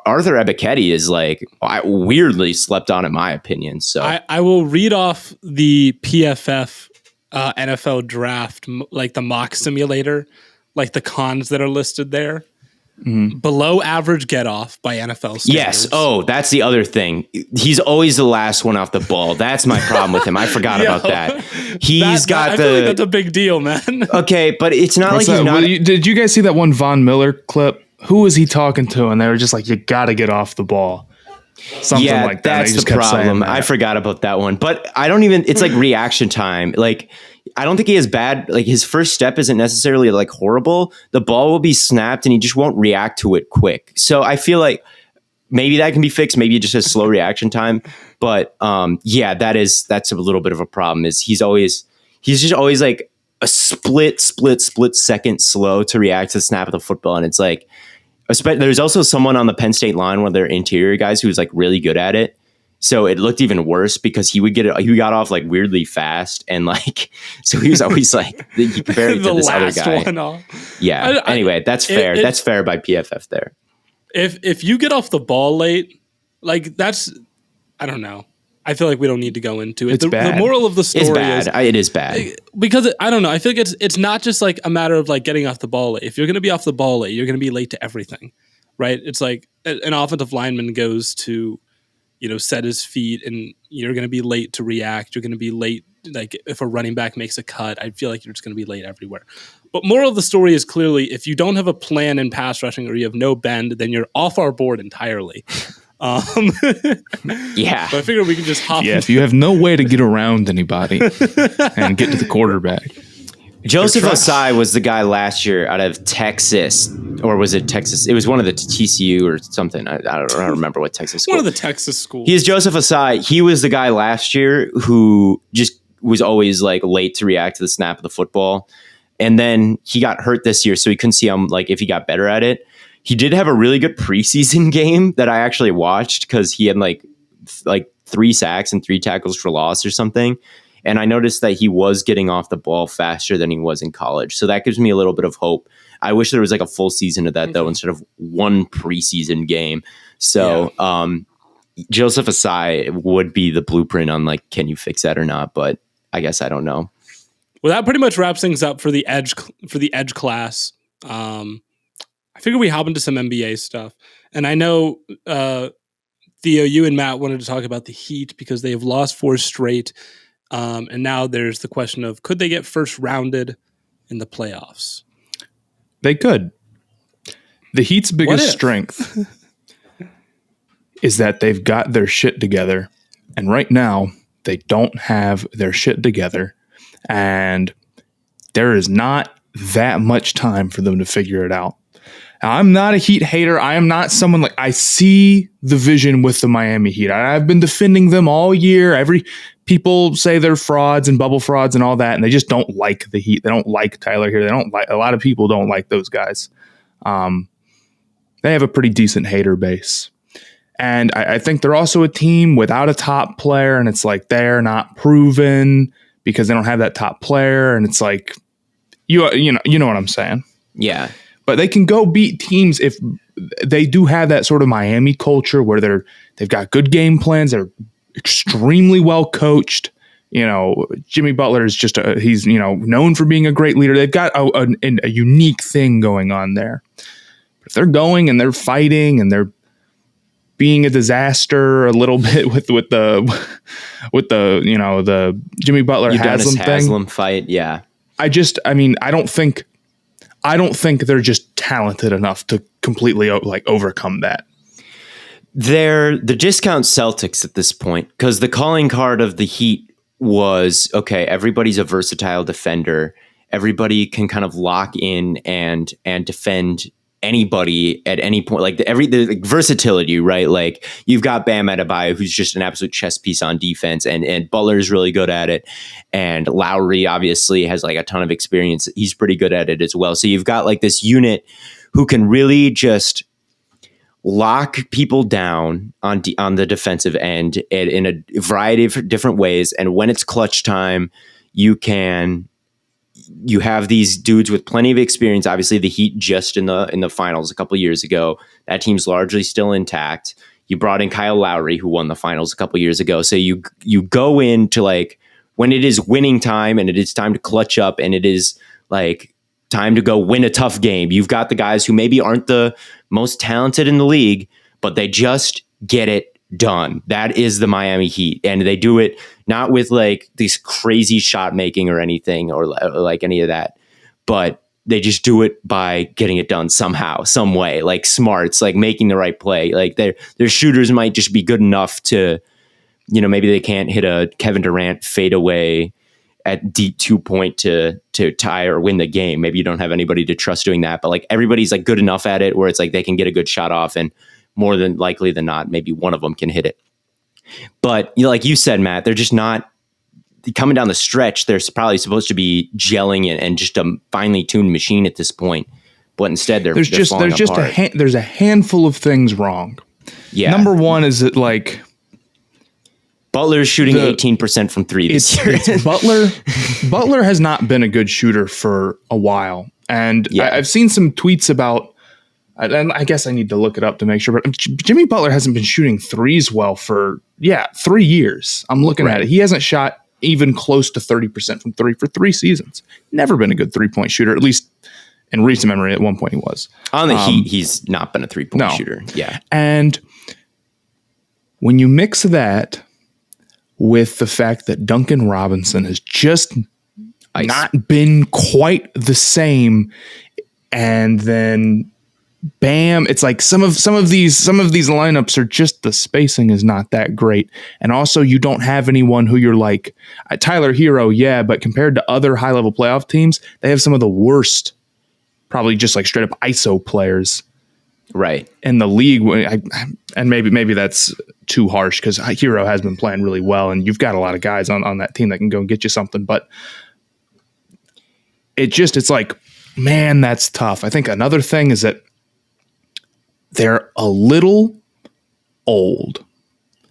Arthur Ebiketie is like weirdly slept on, in my opinion. So I will read off the PFF NFL draft, like the mock simulator, like the cons that are listed there. Mm-hmm. Below average get off by NFL standards. Yes. Oh, that's the other thing. He's always the last one off the ball. That's my problem with him. I forgot about that. I feel like that's a big deal, man. Okay, but it's not like he's not. Did you guys see that one Von Miller clip? Who was he talking to? And they were just like, "You got to get off the ball." Something like that. That's the problem. I forgot about that one, but I don't even. It's like reaction time. Like, I don't think he has bad, like his first step isn't necessarily like horrible. The ball will be snapped and he just won't react to it quick. So I feel like maybe that can be fixed. Maybe it just has slow reaction time. But yeah, that's a little bit of a problem. Is he's just always like a split second slow to react to the snap of the football. And it's like, there's also someone on the Penn State line, one of their interior guys, who's like really good at it. So it looked even worse because he got off like weirdly fast. And like, so he was always like, he compared it to this other guy. Yeah. Anyway, that's fair. That's fair by PFF there. If you get off the ball late, like that's, I don't know. I feel like we don't need to go into it. The moral of the story it is bad. Because I don't know. I feel like it's not just like a matter of like getting off the ball late. If you're going to be off the ball late, you're going to be late to everything, right? It's like an offensive lineman goes to, set his feet and you're going to be late to react. You're going to be late. Like if a running back makes a cut, I feel like you're just going to be late everywhere. But moral of the story is clearly if you don't have a plan in pass rushing or you have no bend, then you're off our board entirely. Yeah. But I figure we can just hop. Yeah, if you have no way to get around anybody and get to the quarterback. Joseph Osai was the guy last year out of Texas, or was it Texas? It was one of the TCU or something. I don't remember what Texas school. One of the Texas schools. He is Joseph Osai. He was the guy last year who just was always like late to react to the snap of the football. And then he got hurt this year, so he couldn't see if he got better at it. He did have a really good preseason game that I actually watched because he had like 3 sacks and 3 tackles for loss or something. And I noticed that he was getting off the ball faster than he was in college. So that gives me a little bit of hope. I wish there was like a full season of that though, instead of one preseason game. So Joseph Osai would be the blueprint on like, can you fix that or not? But I guess I don't know. Well, that pretty much wraps things up for the edge class. I figure we hop into some NBA stuff. And I know, Theo, you and Matt wanted to talk about the Heat because they have lost 4 straight. And now there's the question of, could they get first rounded in the playoffs? They could. The Heat's biggest strength is that they've got their shit together. And right now, they don't have their shit together. And there is not that much time for them to figure it out. Now, I'm not a Heat hater. I am not someone like, I see the vision with the Miami Heat. I've been defending them all year. People say they're frauds and bubble frauds and all that, and they just don't like the Heat. They don't like Tyler here. A lot of people don't like those guys. They have a pretty decent hater base. And I think they're also a team without a top player, and it's like they're not proven because they don't have that top player, and it's like you know what I'm saying. Yeah. But they can go beat teams if they do have that sort of Miami culture where they've got good game plans. They're extremely well coached. Jimmy Butler is he's known for being a great leader. They've got a unique thing going on there. But if they're going and they're fighting and they're being a disaster a little bit with the Jimmy Butler Haslam fight, yeah. I don't think they're just talented enough to completely overcome that. They're the discount Celtics at this point because the calling card of the Heat was, okay, everybody's a versatile defender. Everybody can kind of lock in and defend anybody at any point. Like the versatility, right? Like you've got Bam Adebayo, who's just an absolute chess piece on defense, and Butler's really good at it. And Lowry obviously has like a ton of experience. He's pretty good at it as well. So you've got like this unit who can really just lock people down on the defensive end in a variety of different ways. And when it's clutch time, you have these dudes with plenty of experience. Obviously, the Heat just in the finals a couple of years ago. That team's largely still intact. You brought in Kyle Lowry, who won the finals a couple of years ago. So you go into like when it is winning time and it is time to clutch up and it is like time to go win a tough game. You've got the guys who maybe aren't the most talented in the league, but they just get it done. That is the Miami Heat. And they do it not with like this crazy shot making or anything or like any of that, but they just do it by getting it done somehow, some way, like smarts, like making the right play. Like their shooters might just be good enough to, maybe they can't hit a Kevin Durant fadeaway at deep 2-point to tie or win the game. Maybe you don't have anybody to trust doing that, but like everybody's like good enough at it where it's like they can get a good shot off, and more than likely than not, maybe one of them can hit it. But like you said, Matt, they're just not coming down the stretch. They're probably supposed to be gelling and just a finely tuned machine at this point. But instead, there's just a handful of things wrong. Yeah. Number one is that like Butler's shooting 18% from three this year. It's Butler has not been a good shooter for a while, and I've seen some tweets about. And I guess I need to look it up to make sure. But Jimmy Butler hasn't been shooting threes well for 3 years. I'm looking at it. He hasn't shot even close to 30% from three for 3 seasons. Never been a good 3-point shooter, at least in recent memory. At one point he was. On the Heat, he's not been a 3-point shooter. Yeah. And when you mix that with the fact that Duncan Robinson has just not been quite the same, and then Bam, it's like some of these lineups are just, the spacing is not that great. And also you don't have anyone who you're like Tyler Hero, but compared to other high level playoff teams, they have some of the worst, probably just like straight up ISO players in the league. And maybe that's too harsh because Hero has been playing really well and you've got a lot of guys on that team that can go and get you something, but it's like, man, that's tough. I think another thing is that they're a little old.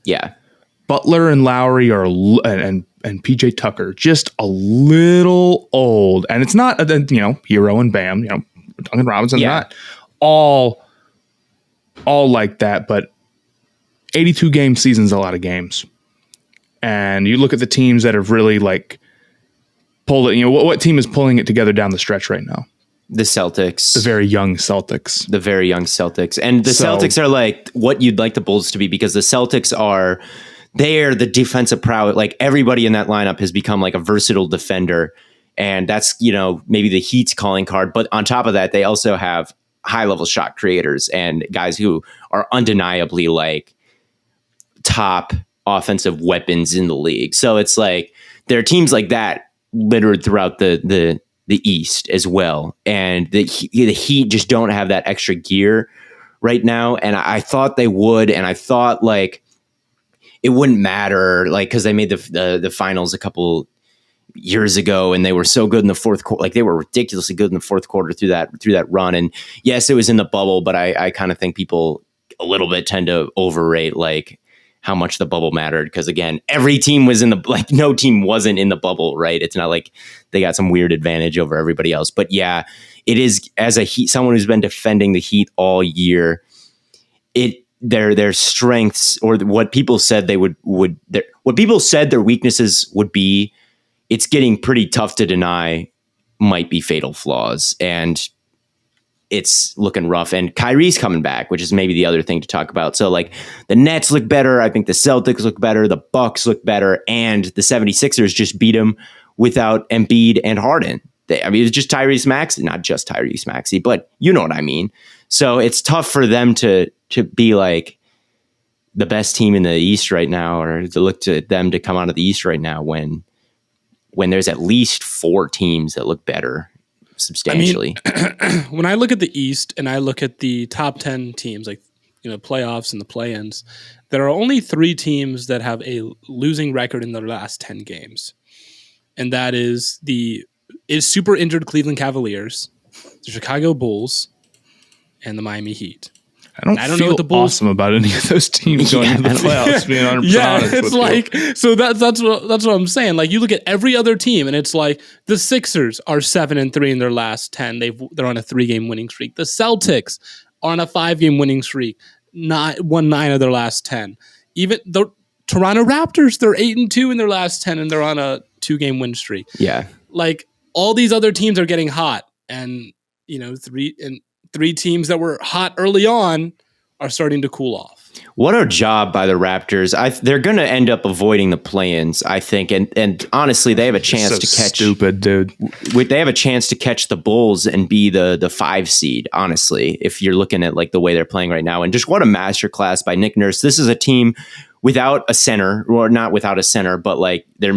Yeah. Butler and Lowry are and PJ Tucker just a little old. And it's not Hero and Bam, Duncan Robinson, not all like that, but 82 game season's a lot of games. And you look at the teams that have really like pulled it, what team is pulling it together down the stretch right now? The Celtics. The very young Celtics. And the Celtics are like what you'd like the Bulls to be, because the Celtics are the defensive prowess. Like everybody in that lineup has become like a versatile defender. And that's, maybe the Heat's calling card. But on top of that, they also have high level shot creators and guys who are undeniably like top offensive weapons in the league. So it's like there are teams like that littered throughout the East as well, and the Heat just don't have that extra gear right now. And I thought they would, and I thought like it wouldn't matter, like because they made the finals a couple years ago, and they were so good in the fourth quarter. Like they were ridiculously good in the fourth quarter through that run. And yes, it was in the bubble, but I kind of think people a little bit tend to overrate like how much the bubble mattered, because again, every team was no team wasn't in the bubble, right? It's not like they got some weird advantage over everybody else. But yeah, it is, as a Heat, someone who's been defending the Heat all year, their strengths, or what people said they what people said their weaknesses would be, it's getting pretty tough to deny might be fatal flaws, and it's looking rough. And Kyrie's coming back, which is maybe the other thing to talk about. So like the Nets look better. I think the Celtics look better. The Bucks look better. And the 76ers just beat them without Embiid and Harden. It's just Tyrese Maxey, not just Tyrese Maxey, but you know what I mean? So it's tough for them to be like the best team in the East right now, or to look to them to come out of the East right now when there's at least 4 teams that look better substantially. When I look at the East and I look at the top 10 teams, like playoffs and the play-ins, there are only 3 teams that have a losing record in their last 10 games, and that is the super injured Cleveland Cavaliers, the Chicago Bulls, and the Miami Heat. I don't feel know what the Bulls awesome about any of those teams going into the playoffs. Being 100% honest it's like you. So that's what I'm saying. Like you look at every other team, and it's like the Sixers are 7-3 in their last 10. They're on a 3-game winning streak. The Celtics are on a 5-game winning streak. Won 9 of their last 10. Even the Toronto Raptors, they're 8-2 in their last 10, and they're on a 2-game win streak. Yeah, like all these other teams are getting hot, and 3 teams that were hot early on are starting to cool off. What a job by the Raptors. They're going to end up avoiding the play-ins, I think. And honestly, they have a chance to catch... stupid, dude. They have a chance to catch the Bulls and be the 5 seed, honestly, if you're looking at like the way they're playing right now. And just what a masterclass by Nick Nurse. This is a team without a center, or not without a center, but like they're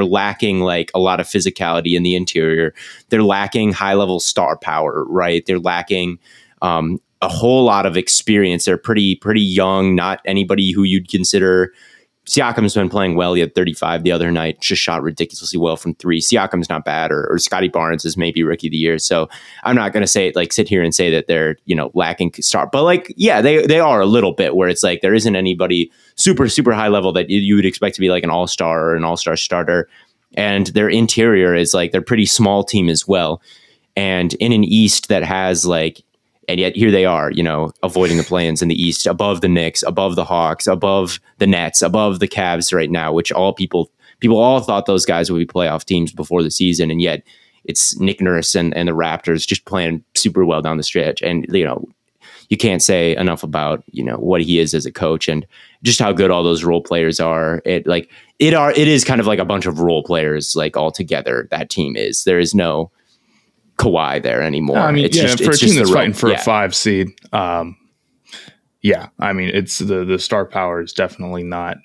lacking like a lot of physicality in the interior. They're lacking high level star power, right? They're lacking a whole lot of experience. They're pretty young, not anybody who you'd consider. Siakam's been playing well. He had 35 the other night, just shot ridiculously well from three. Siakam's not bad, or Scotty Barnes is maybe rookie of the year. So I'm not going to say sit here and say that they're, lacking star, but like, yeah, they are a little bit, where it's like, there isn't anybody super, super high level that you would expect to be like an all-star or an all-star starter. And their interior is like, they're pretty small team as well. And in an East that has like, and yet here they are, avoiding the play-ins in the East, above the Knicks, above the Hawks, above the Nets, above the Cavs right now, which people all thought those guys would be playoff teams before the season. And yet it's Nick Nurse and the Raptors just playing super well down the stretch. And, you can't say enough about, what he is as a coach and just how good all those role players are. It is kind of like a bunch of role players, like all together. That team is, there is no Kawhi there anymore. I mean, it's for a team that's fighting for a 5 seed, I mean, it's the star power is definitely not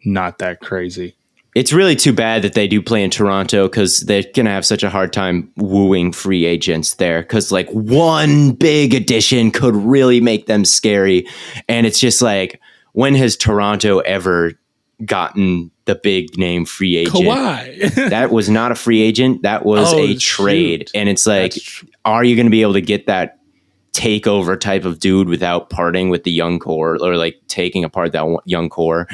that crazy. It's really too bad that they do play in Toronto, because they're going to have such a hard time wooing free agents there, because like one big addition could really make them scary. And it's just like, when has Toronto ever gotten the big name free agent? Kawhi. That was not a free agent. That was a trade. Shoot. And it's like, are you going to be able to get that takeover type of dude without parting with the young core, or like taking apart that young core?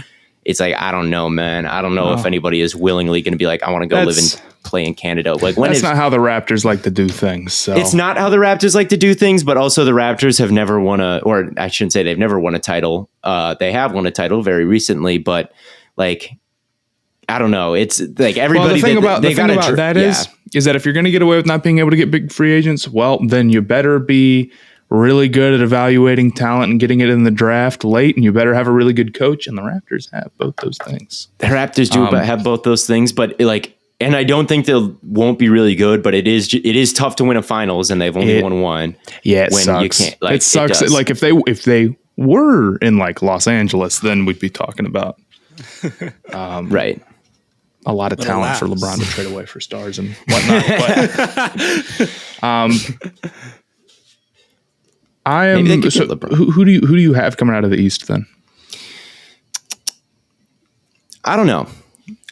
It's like, I don't know, man. I don't know if anybody is willingly going to be like, I want to go live and play in Canada. Like, that's not how the Raptors like to do things. So it's not how the Raptors like to do things, but also the Raptors have never won or I shouldn't say they've never won a title. They have won a title very recently, but like, I don't know. It's like everybody. The thing about that is that if you're going to get away with not being able to get big free agents, well, then you better be really good at evaluating talent and getting it in the draft late, and you better have a really good coach. And the Raptors have both those things. The Raptors do have both those things, but like, and I don't think they won't be really good, but it is tough to win a finals, and they've only won one. Yeah, it sucks. You can't, like, it sucks. Like if they were in like Los Angeles, then we'd be talking about right. A lot of talent for LeBron to trade away for stars and whatnot. But I am. So who do you have coming out of the East then? I don't know.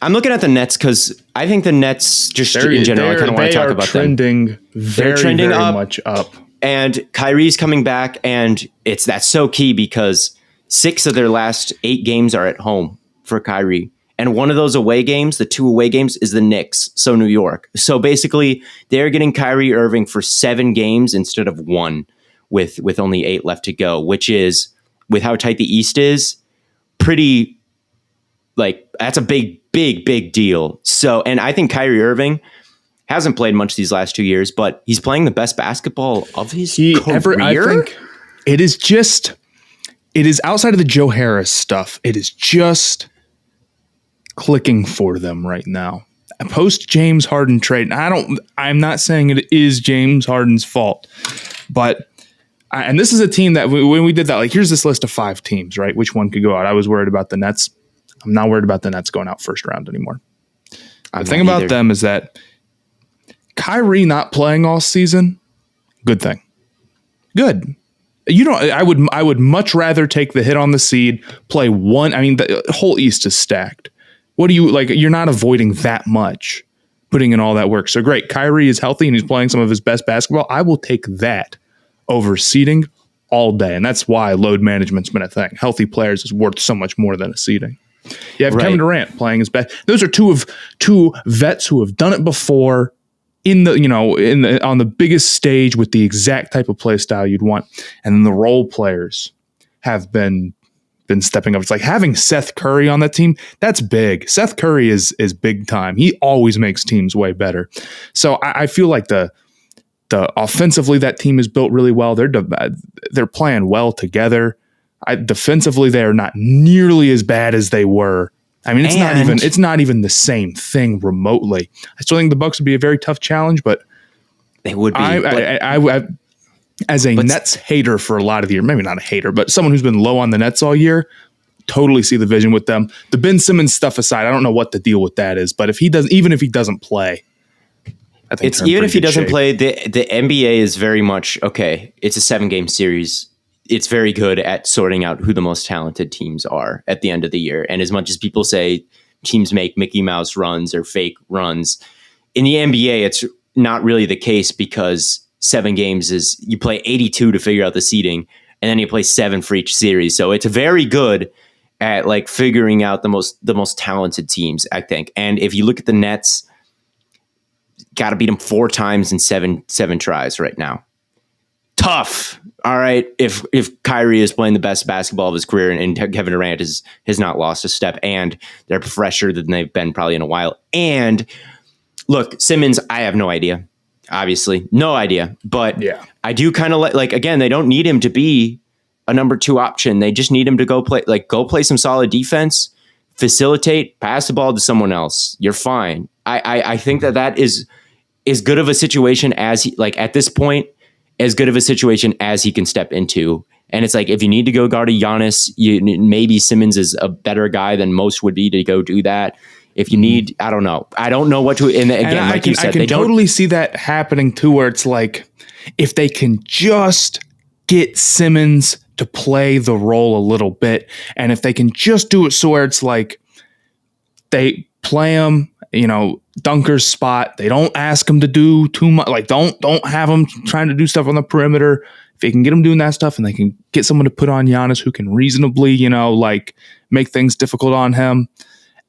I'm looking at the Nets because I think the Nets just in general. I kind of want to talk about them. They're trending very much up. And Kyrie's coming back, and that's so key because 6 of their last 8 games are at home for Kyrie. And one of those away games, the 2 away games, is the Knicks, so New York. So basically, they're getting Kyrie Irving for 7 games instead of 1 with only 8 left to go, which is, with how tight the East is, pretty, like, that's a big, big, big deal. So, and I think Kyrie Irving hasn't played much these last 2 years, but he's playing the best basketball of his career. I think it is outside of the Joe Harris stuff. It is just clicking for them right now. Post James Harden trade. I'm not saying it is James Harden's fault, but and this is a team that when we did that, like, here's this list of 5 teams, right? Which one could go out? I was worried about the Nets. I'm not worried about the Nets going out first round anymore. The thing about them is that Kyrie not playing all season, good thing. Good. I would much rather take the hit on the seed, play one. I mean, the whole East is stacked. What do you like? You're not avoiding that much, putting in all that work. So great. Kyrie is healthy and he's playing some of his best basketball. I will take that over seeding all day. And that's why load management's been a thing. Healthy players is worth so much more than a seeding. You have Kevin Durant playing his best. Those are two vets who have done it before on the biggest stage with the exact type of play style you'd want. And then the role players have been stepping up. It's like having Seth Curry on that team. That's big. Seth Curry is big time. He always makes teams way better. So I feel like the offensively that team is built really well. They're playing well together. Defensively, they are not nearly as bad as they were. I mean, it's not even the same thing remotely. I still think the Bucks would be a very tough challenge, but they would be. I as a Nets hater for a lot of the year, maybe not a hater, but someone who's been low on the Nets all year, totally see the vision with them. The Ben Simmons stuff aside, I don't know what the deal with that is, but if he doesn't play, I think even if he doesn't play, the NBA is very much okay. It's a 7-game series. It's very good at sorting out who the most talented teams are at the end of the year. And as much as people say teams make Mickey Mouse runs or fake runs, in the NBA, it's not really the case, because 7 games is you play 82 to figure out the seeding, and then you play 7 for each series. So it's very good at like figuring out the most talented teams, I think. And if you look at the Nets, got to beat them 4 times in seven tries right now. Tough. All right. If Kyrie is playing the best basketball of his career and Kevin Durant has not lost a step, and they're fresher than they've been probably in a while. And look, Simmons, I have no idea. Obviously, no idea. But yeah, I do kind of like, again, they don't need him to be a number 2 option. They just need him to go play some solid defense, facilitate, pass the ball to someone else. You're fine. I think that is as good of a situation as he, like at this point, as good of a situation as he can step into. And it's like, if you need to go guard a Giannis, maybe Simmons is a better guy than most would be to go do that. If you need, I don't know what to, and again, and like you said, I can totally see that happening too, where it's like, if they can just get Simmons to play the role a little bit, and if they can just do it so where it's like, they play him, dunker's spot. They don't ask him to do too much. Like, don't have him trying to do stuff on the perimeter. If they can get him doing that stuff, and they can get someone to put on Giannis who can reasonably, make things difficult on him.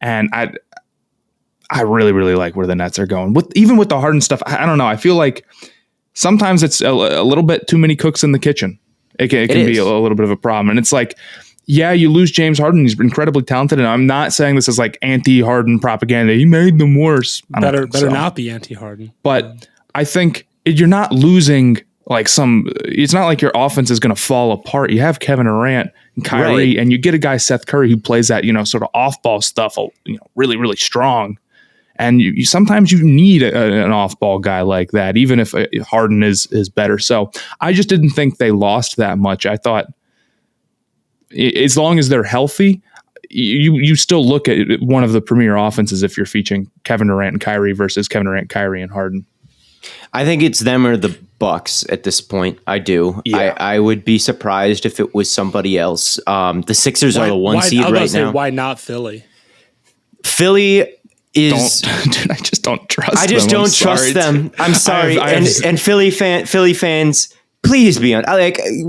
And I really, really like where the Nets are going. Even with the Harden stuff, I don't know. I feel like sometimes it's a little bit too many cooks in the kitchen. It can be a little bit of a problem. And it's like, yeah, you lose James Harden. He's incredibly talented. And I'm not saying this is like anti-Harden propaganda. He made them worse. Better not be anti-Harden. But I think you're not losing it's not like your offense is going to fall apart. You have Kevin Durant and Kyrie, and you get a guy, Seth Curry, who plays that, sort of off-ball stuff, really, really strong. And you sometimes you need an off-ball guy like that, even if Harden is better. So I just didn't think they lost that much. I thought as long as they're healthy, you still look at one of the premier offenses if you're featuring Kevin Durant and Kyrie versus Kevin Durant, Kyrie, and Harden. I think it's them or the Bucks at this point. I do. Yeah. I would be surprised if it was somebody else. The Sixers are the 1 seed right now. Why not Philly? Philly is. Dude, I just don't trust them. I just don't trust them. I'm sorry. And Philly fans, please be on.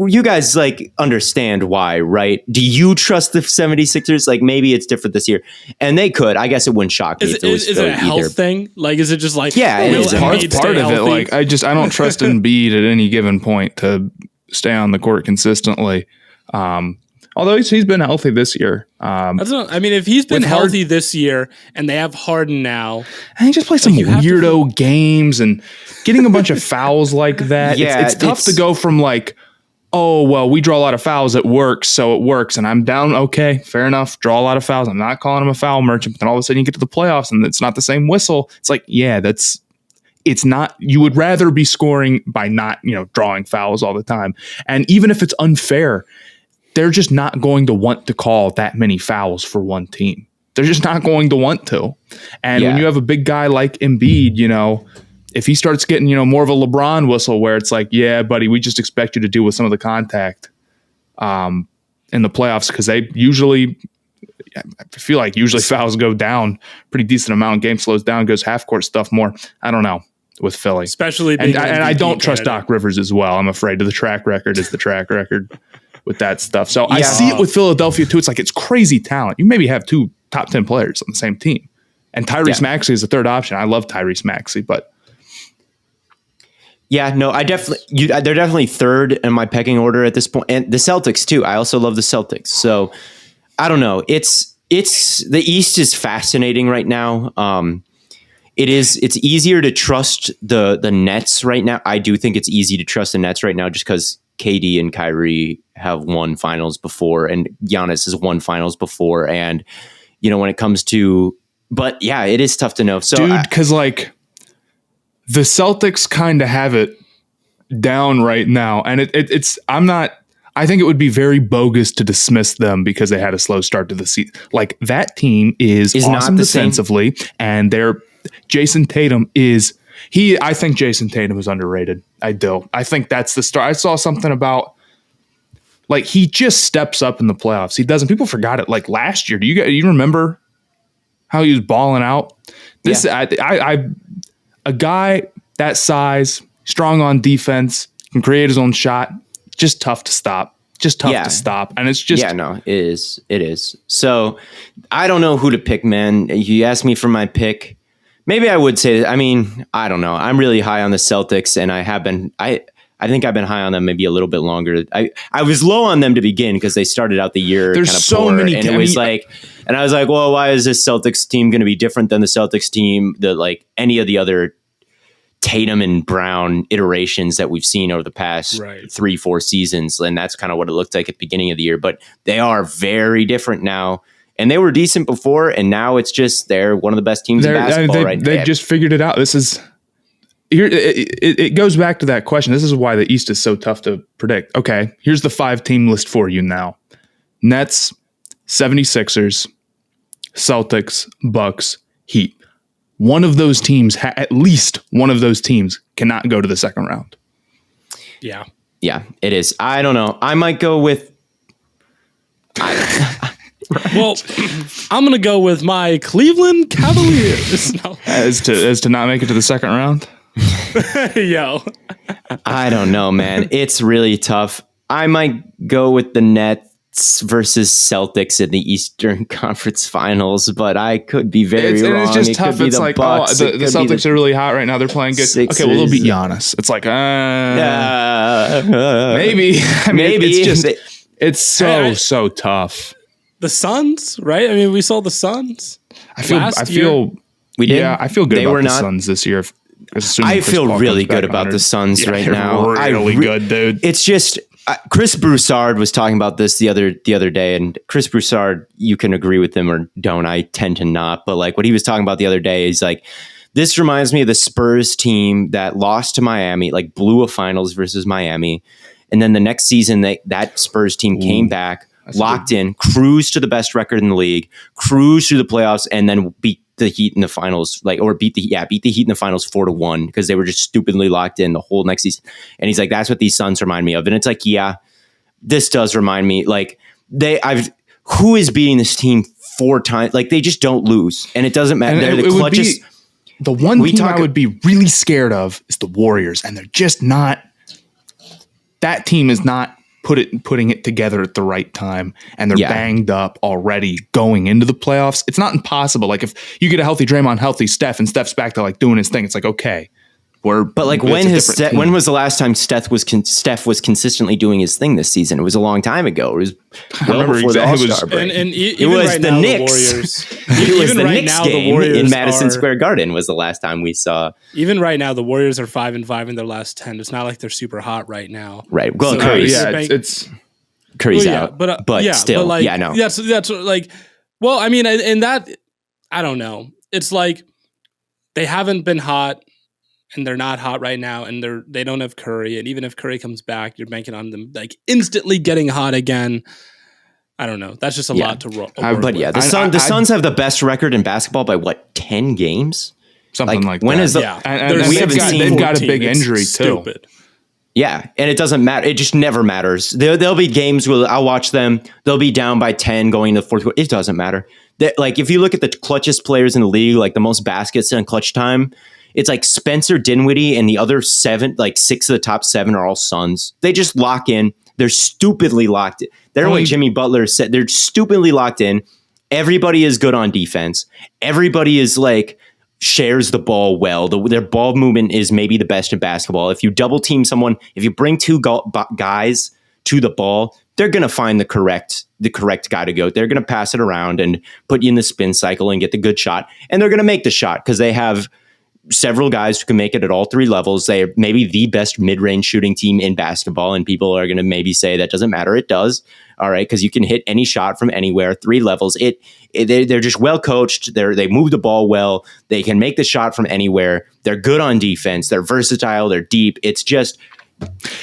You guys understand why, right? Do you trust the 76ers? Maybe it's different this year, and they could. I guess it wouldn't shock me if it was. Is it a health thing? Is it just yeah? It's part of it. I don't trust Embiid at any given point to stay on the court consistently. Although he's been healthy this year. If he's been healthy this year and they have Harden now, and he just plays some weirdo games and getting a bunch of fouls like that. Yeah, it's tough to go from we draw a lot of fouls. It works, so it works. And I'm down. Okay, fair enough. Draw a lot of fouls. I'm not calling him a foul merchant. But then all of a sudden you get to the playoffs and it's not the same whistle. It's like, yeah, it's not. You would rather be scoring by not, drawing fouls all the time. And even if it's unfair, they're just not going to want to call that many fouls for one team. They're just not going to want to. And when you have a big guy like Embiid, if he starts getting, more of a LeBron whistle where it's like, yeah, buddy, we just expect you to deal with some of the contact in the playoffs, because I feel like usually fouls go down pretty decent amount. Game slows down, goes half court stuff more. I don't know with Philly. Especially and I don't trust Doc Rivers as well. I'm afraid the track record is the track record with that stuff. So I see it with Philadelphia too. It's like, it's crazy talent. You maybe have 2 top 10 players on the same team. And Tyrese Maxey is the third option. I love Tyrese Maxey, but yeah, no, they're definitely third in my pecking order at this point. And the Celtics too. I also love the Celtics. So I don't know. It's the East is fascinating right now. It's easier to trust the Nets right now. I do think it's easy to trust the Nets right now just because KD and Kyrie have won finals before, and Giannis has won finals before. And, when it comes to, but yeah, it is tough to know. So, dude, because the Celtics kind of have it down right now. And I'm I think it would be very bogus to dismiss them because they had a slow start to the season. Like, that team is awesome not the defensively, and Jason Tatum is I think Jason Tatum is underrated. I do. I think that's the start. I saw something about, like, he just steps up in the playoffs. He doesn't. People forgot it. Like, last year, do you remember how he was balling out? This a guy that size, strong on defense, can create his own shot. Just tough to stop. To stop. And it's just... Yeah, no, it is. So, I don't know who to pick, man. You asked me for my pick. Maybe I would say, I mean, I don't know. I'm really high on the Celtics, and I have been... I think I've been high on them maybe a little bit longer. I was low on them to begin because they started out the year kind of so poor, many, and it was like, and I was like, well, why is this Celtics team going to be different than the Celtics team that, like, any of the other Tatum and Brown iterations that we've seen over the past 3-4 seasons? And that's kind of what it looked like at the beginning of the year. But they are very different now. And they were decent before, and now it's just they're one of the best teams in basketball right now. They just figured it out. This is... Here, it goes back to that question. This is why the East is so tough to predict. Okay, here's the 5-team list for you now. Nets, 76ers, Celtics, Bucks, Heat. One of those teams, at least one of those teams, cannot go to the second round. Yeah. Yeah, it is. I don't know. I might go with... Well, I'm going to go with my Cleveland Cavaliers. No. As to not make it to the second round? Yo. I don't know, man. It's really tough. I might go with the Nets versus Celtics in the Eastern Conference Finals, but I could be very wrong. It's just tough. It's like, Bucks. The Celtics are really hot right now. They're playing good. Sixers. Okay, well, they'll beat Giannis. It's like, maybe. I mean, maybe. It's so tough. The Suns, right? I mean, we saw the Suns. We did. Yeah, I feel good about the Suns this year. I feel really good about the Suns right now. Really good, dude. It's just Chris Broussard was talking about this the other day, and Chris Broussard, you can agree with him or don't. I tend to not, but like what he was talking about the other day is like, this reminds me of the Spurs team that lost to Miami, like blew a finals versus Miami, and then the next season that Spurs team came back, locked in, cruised to the best record in the league, cruised through the playoffs, and then beat the Heat in the finals, beat the Heat in the finals 4-1 because they were just stupidly locked in the whole next season. And he's like, that's what these Suns remind me of. And it's like, yeah, this does remind me. Like who is beating this team 4 times? Like they just don't lose, and it doesn't matter. They're the clutchest. The one team I would be really scared of is the Warriors, and they're just not. That team is not putting it together at the right time, and they're banged up already going into the playoffs. It's not impossible. Like if you get a healthy Draymond, healthy Steph, and Steph's back to like doing his thing, it's like, okay, when was the last time Steph was consistently doing his thing this season? It was a long time ago. It was before the All-Star break. And it was right the now, Knicks. The Warriors. It was the right Knicks now, game the Warriors in Madison Square Garden was the last time we saw. Even right now, the Warriors are 5-5 in their last 10. It's not like they're super hot right now. Right. Well, so Curry's Curry's out, but still, no. Yeah, so that's like, well, I mean, and that, I don't know. It's like they haven't been hot. And they're not hot right now, and they don't have Curry. And even if Curry comes back, you're banking on them like instantly getting hot again. I don't know. That's just a lot to roll. But yeah, the Suns have the best record in basketball by 10 games, something like when that. Is the, and we haven't seen. They've got a big injury too. Stupid. Yeah, and it doesn't matter. It just never matters. There'll be games where I'll watch them. They'll be down by 10 going into the fourth quarter. It doesn't matter. Like if you look at the clutchest players in the league, like the most baskets in clutch time. It's like Spencer Dinwiddie and the other 6 of the top 7 are all Suns. They just lock in. They're stupidly locked in. They're what Jimmy Butler said. They're stupidly locked in. Everybody is good on defense. Everybody is like shares the ball well. Their ball movement is maybe the best in basketball. If you double team someone, if you bring 2 guys to the ball, they're going to find the correct guy to go. They're going to pass it around and put you in the spin cycle and get the good shot. And they're going to make the shot because they have several guys who can make it at all 3 levels. They're maybe the best mid-range shooting team in basketball, and people are going to maybe say that doesn't matter. It does, all right, because you can hit any shot from anywhere, 3 levels. They're just well coached. They move the ball well. They can make the shot from anywhere. They're good on defense. They're versatile. They're deep. It's just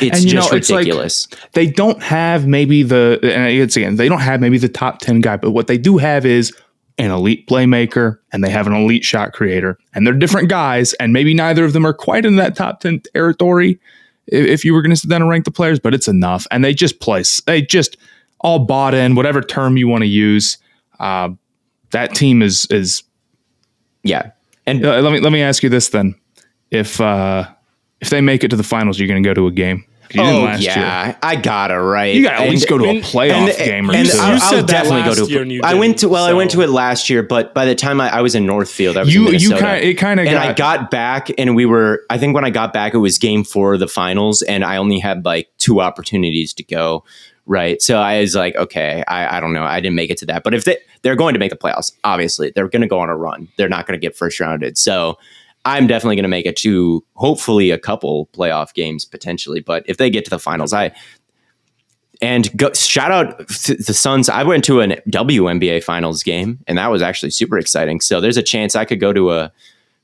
It's And, just it's ridiculous. They don't have maybe they don't have maybe the top 10 guy, but what they do have is an elite playmaker and they have an elite shot creator, and they're different guys. And maybe neither of them are quite in that top 10 territory if you were going to sit down and rank the players, but it's enough. And they just all bought in, whatever term you want to use. That team is yeah. And let me ask you this then. If they make it to the finals, you're going to go to a game. You didn't last year. I got it right. You got to at least go to a playoff game or two. I'll definitely go to. I went to it last year, but by the time I was in Northfield, I was in Minnesota. I got back, and I think when I got back, it was game 4 of the finals, and I only had like 2 opportunities to go. Right. So I was like, okay, I don't know. I didn't make it to that. But if they're going to make the playoffs, obviously they're going to go on a run. They're not going to get first rounded. So I'm definitely going to make it to hopefully a couple playoff games potentially. But if they get to the finals, shout out to the Suns. I went to a WNBA finals game, and that was actually super exciting. So there's a chance I could go to a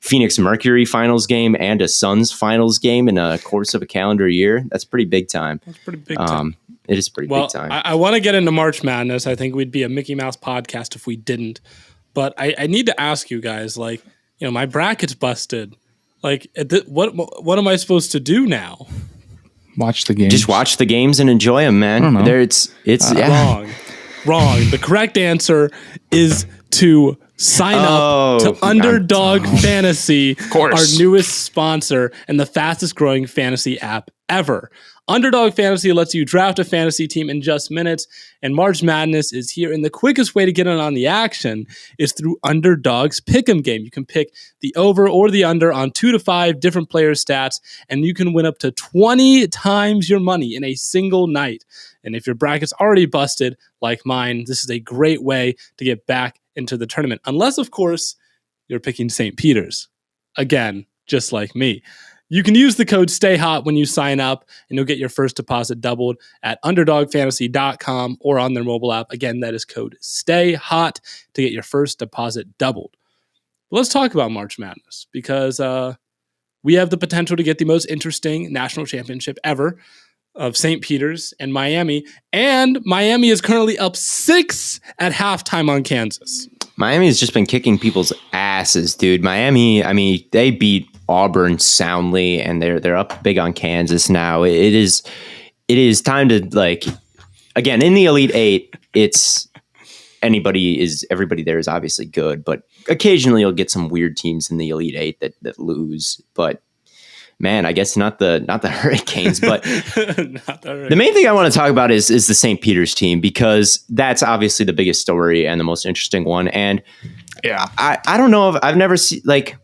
Phoenix Mercury finals game and a Suns finals game in a course of a calendar year. That's pretty big time. That's pretty big time. It is pretty big time. I want to get into March Madness. I think we'd be a Mickey Mouse podcast if we didn't. But I need to ask you guys, like, my bracket's busted. Like, what am I supposed to do now? Watch the games. Just watch the games and enjoy them, man. Wrong. The correct answer is to sign up to Underdog Fantasy, our newest sponsor and the fastest growing fantasy app ever. Underdog Fantasy lets you draft a fantasy team in just minutes, and March Madness is here. And the quickest way to get in on the action is through Underdog's Pick'em game. You can pick the over or the under on 2 to 5 different player stats, and you can win up to 20 times your money in a single night. And if your bracket's already busted, like mine, this is a great way to get back into the tournament. Unless, of course, you're picking St. Peter's. Again, just like me. You can use the code STAYHOT when you sign up, and you'll get your first deposit doubled at UnderdogFantasy.com or on their mobile app. Again, that is code STAYHOT to get your first deposit doubled. But let's talk about March Madness, because we have the potential to get the most interesting national championship ever of St. Peter's and Miami. And Miami is currently up 6 at halftime on Kansas. Miami has just been kicking people's asses, dude. Miami, I mean, they beat Auburn soundly, and they're up big on Kansas now. It is time to, like, again, in the Elite Eight, everybody there is obviously good, but occasionally you'll get some weird teams in the Elite Eight that lose. But man, I guess not the Hurricanes, but the main thing I want to talk about is the St. Peter's team, because that's obviously the biggest story and the most interesting one. And yeah, I don't know if I've never seen, like,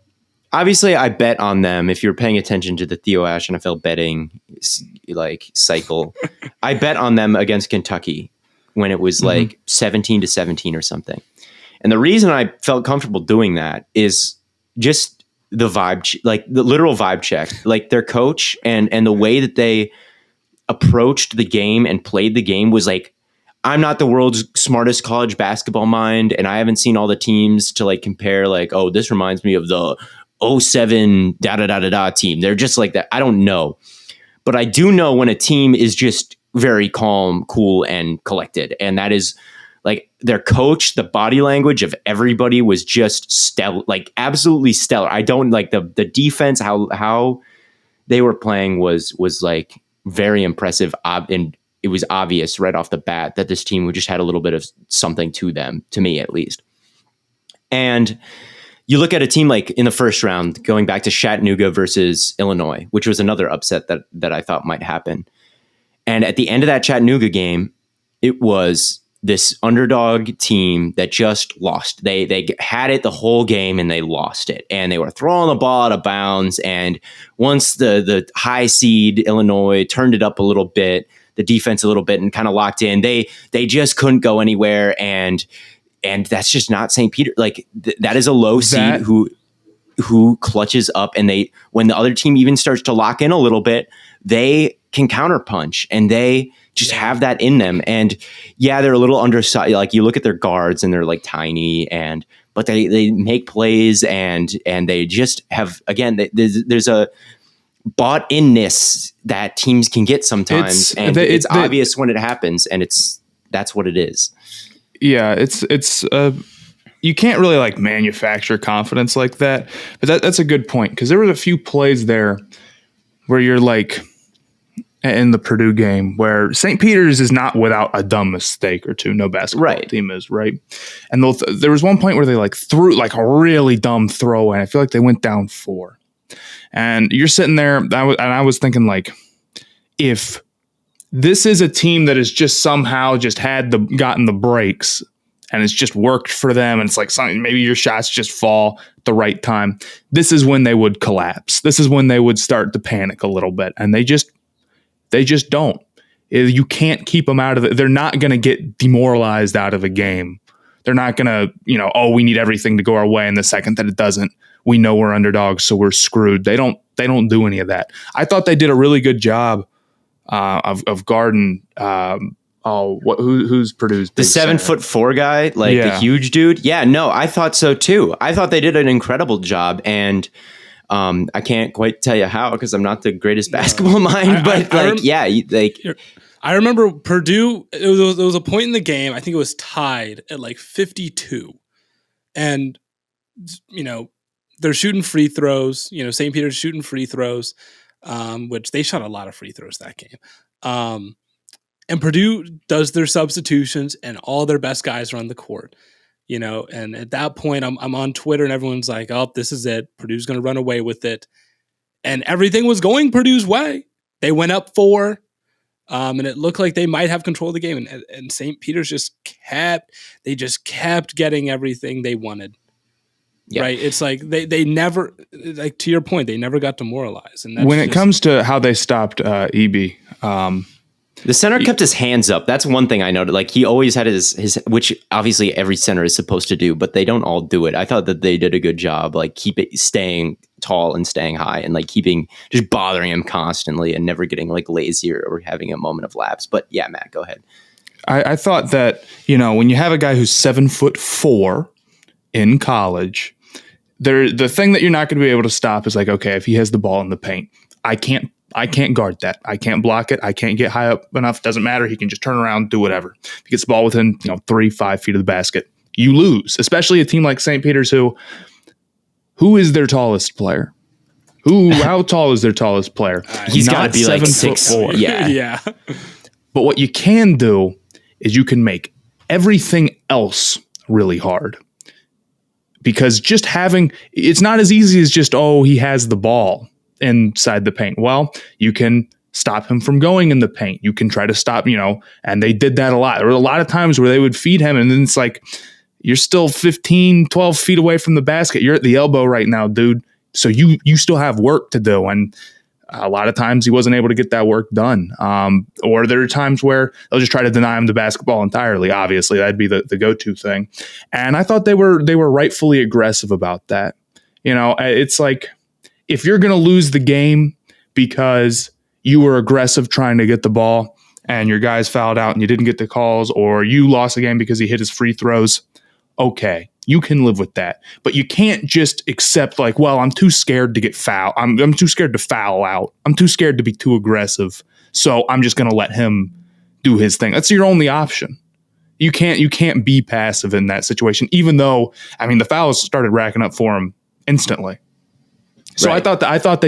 obviously I bet on them. If you're paying attention to the Theo Ash NFL betting like cycle, I bet on them against Kentucky when it was like 17-17 or something. And the reason I felt comfortable doing that is just the vibe, like the literal vibe check, like their coach and the way that they approached the game and played the game was like, I'm not the world's smartest college basketball mind, and I haven't seen all the teams to like compare, like, oh, this reminds me of the 07 team. They're just like that. I don't know. But I do know when a team is just very calm, cool, and collected. And that is like their coach, the body language of everybody was just stellar, like absolutely stellar. I don't like the defense, how they were playing was like very impressive. And it was obvious right off the bat that this team just had a little bit of something to them, to me at least. And you look at a team like in the first round, going back to Chattanooga versus Illinois, which was another upset that I thought might happen. And at the end of that Chattanooga game, it was this underdog team that just lost. They had it the whole game and they lost it. And they were throwing the ball out of bounds. And once the high seed Illinois turned it up a little bit, the defense a little bit, and kind of locked in, they just couldn't go anywhere. And that's just not St. Peter. Like that is a low seed who clutches up, and when the other team even starts to lock in a little bit, they can counterpunch, and they just have that in them. And yeah, they're a little undersized. Like you look at their guards and they're like tiny, but they make plays, and they just have, again, there's a bought inness that teams can get sometimes, it's obvious when it happens, and that's what it is. Yeah, it's you can't really like manufacture confidence like that, but that's a good point, because there was a few plays there where you're like, in the Purdue game, where St. Peter's is not without a dumb mistake or two. No basketball team is, right? And there was one point where they like threw like a really dumb throw, and I feel like they went down 4. And you're sitting there, I was thinking, like, if this is a team that has just somehow just gotten the breaks, and it's just worked for them, and it's like something, maybe your shots just fall at the right time, this is when they would collapse. This is when they would start to panic a little bit, and they just don't. You can't keep them out of it. They're not going to get demoralized out of a game. They're not going to, we need everything to go our way. And the second that it doesn't, we know we're underdogs, so we're screwed. They don't do any of that. I thought they did a really good job of guarding. Who's Purdue's the 7'4" guy, the huge dude? Yeah, no, I thought so too. I thought they did an incredible job, and I can't quite tell you how, because I'm not the greatest basketball mind, I remember Purdue, there was a point in the game, I think it was tied at like 52, and they're shooting free throws, St. Peter's shooting free throws, which they shot a lot of free throws that game. And Purdue does their substitutions, and all their best guys are on the court. And at that point, I'm on Twitter, and everyone's like, "Oh, this is it. Purdue's going to run away with it," and everything was going Purdue's way. They went up 4, and it looked like they might have control of the game. And St. Peter's just kept getting everything they wanted. Yeah. Right? It's like they never, like, to your point, they never got demoralized. And when it comes to how they stopped EB. The center kept his hands up. That's one thing I noted. Like, he always had his, which obviously every center is supposed to do, but they don't all do it. I thought that they did a good job, like staying tall and staying high, and like just bothering him constantly, and never getting like lazy or having a moment of lapse. But yeah, Matt, go ahead. I thought that, when you have a guy who's 7'4" in college, the thing that you're not going to be able to stop is like, okay, if he has the ball in the paint, I can't guard that. I can't block it. I can't get high up enough. Doesn't matter. He can just turn around, do whatever. If he gets the ball within 3-5 feet of the basket, you lose. Especially a team like St. Peter's, who is their tallest player? How tall is their tallest player? He's got to be like 6'4". Yeah. But what you can do is you can make everything else really hard. Because it's not as easy as just, he has the ball inside the paint. Well, you can stop him from going in the paint. You can try to stop, and they did that a lot. There were a lot of times where they would feed him, and then it's like, you're still 15, 12 feet away from the basket. You're at the elbow right now, dude. So you still have work to do. And a lot of times he wasn't able to get that work done. Or there are times where they'll just try to deny him the basketball entirely. Obviously, that'd be the go-to thing. And I thought they were rightfully aggressive about that. It's like, if you're going to lose the game because you were aggressive trying to get the ball and your guys fouled out and you didn't get the calls, or you lost the game because he hit his free throws, okay, you can live with that. But you can't just accept like, well, I'm too scared to get fouled. I'm too scared to foul out. I'm too scared to be too aggressive. So I'm just going to let him do his thing. That's your only option. You can't be passive in that situation, even though, the fouls started racking up for him instantly. So right. I thought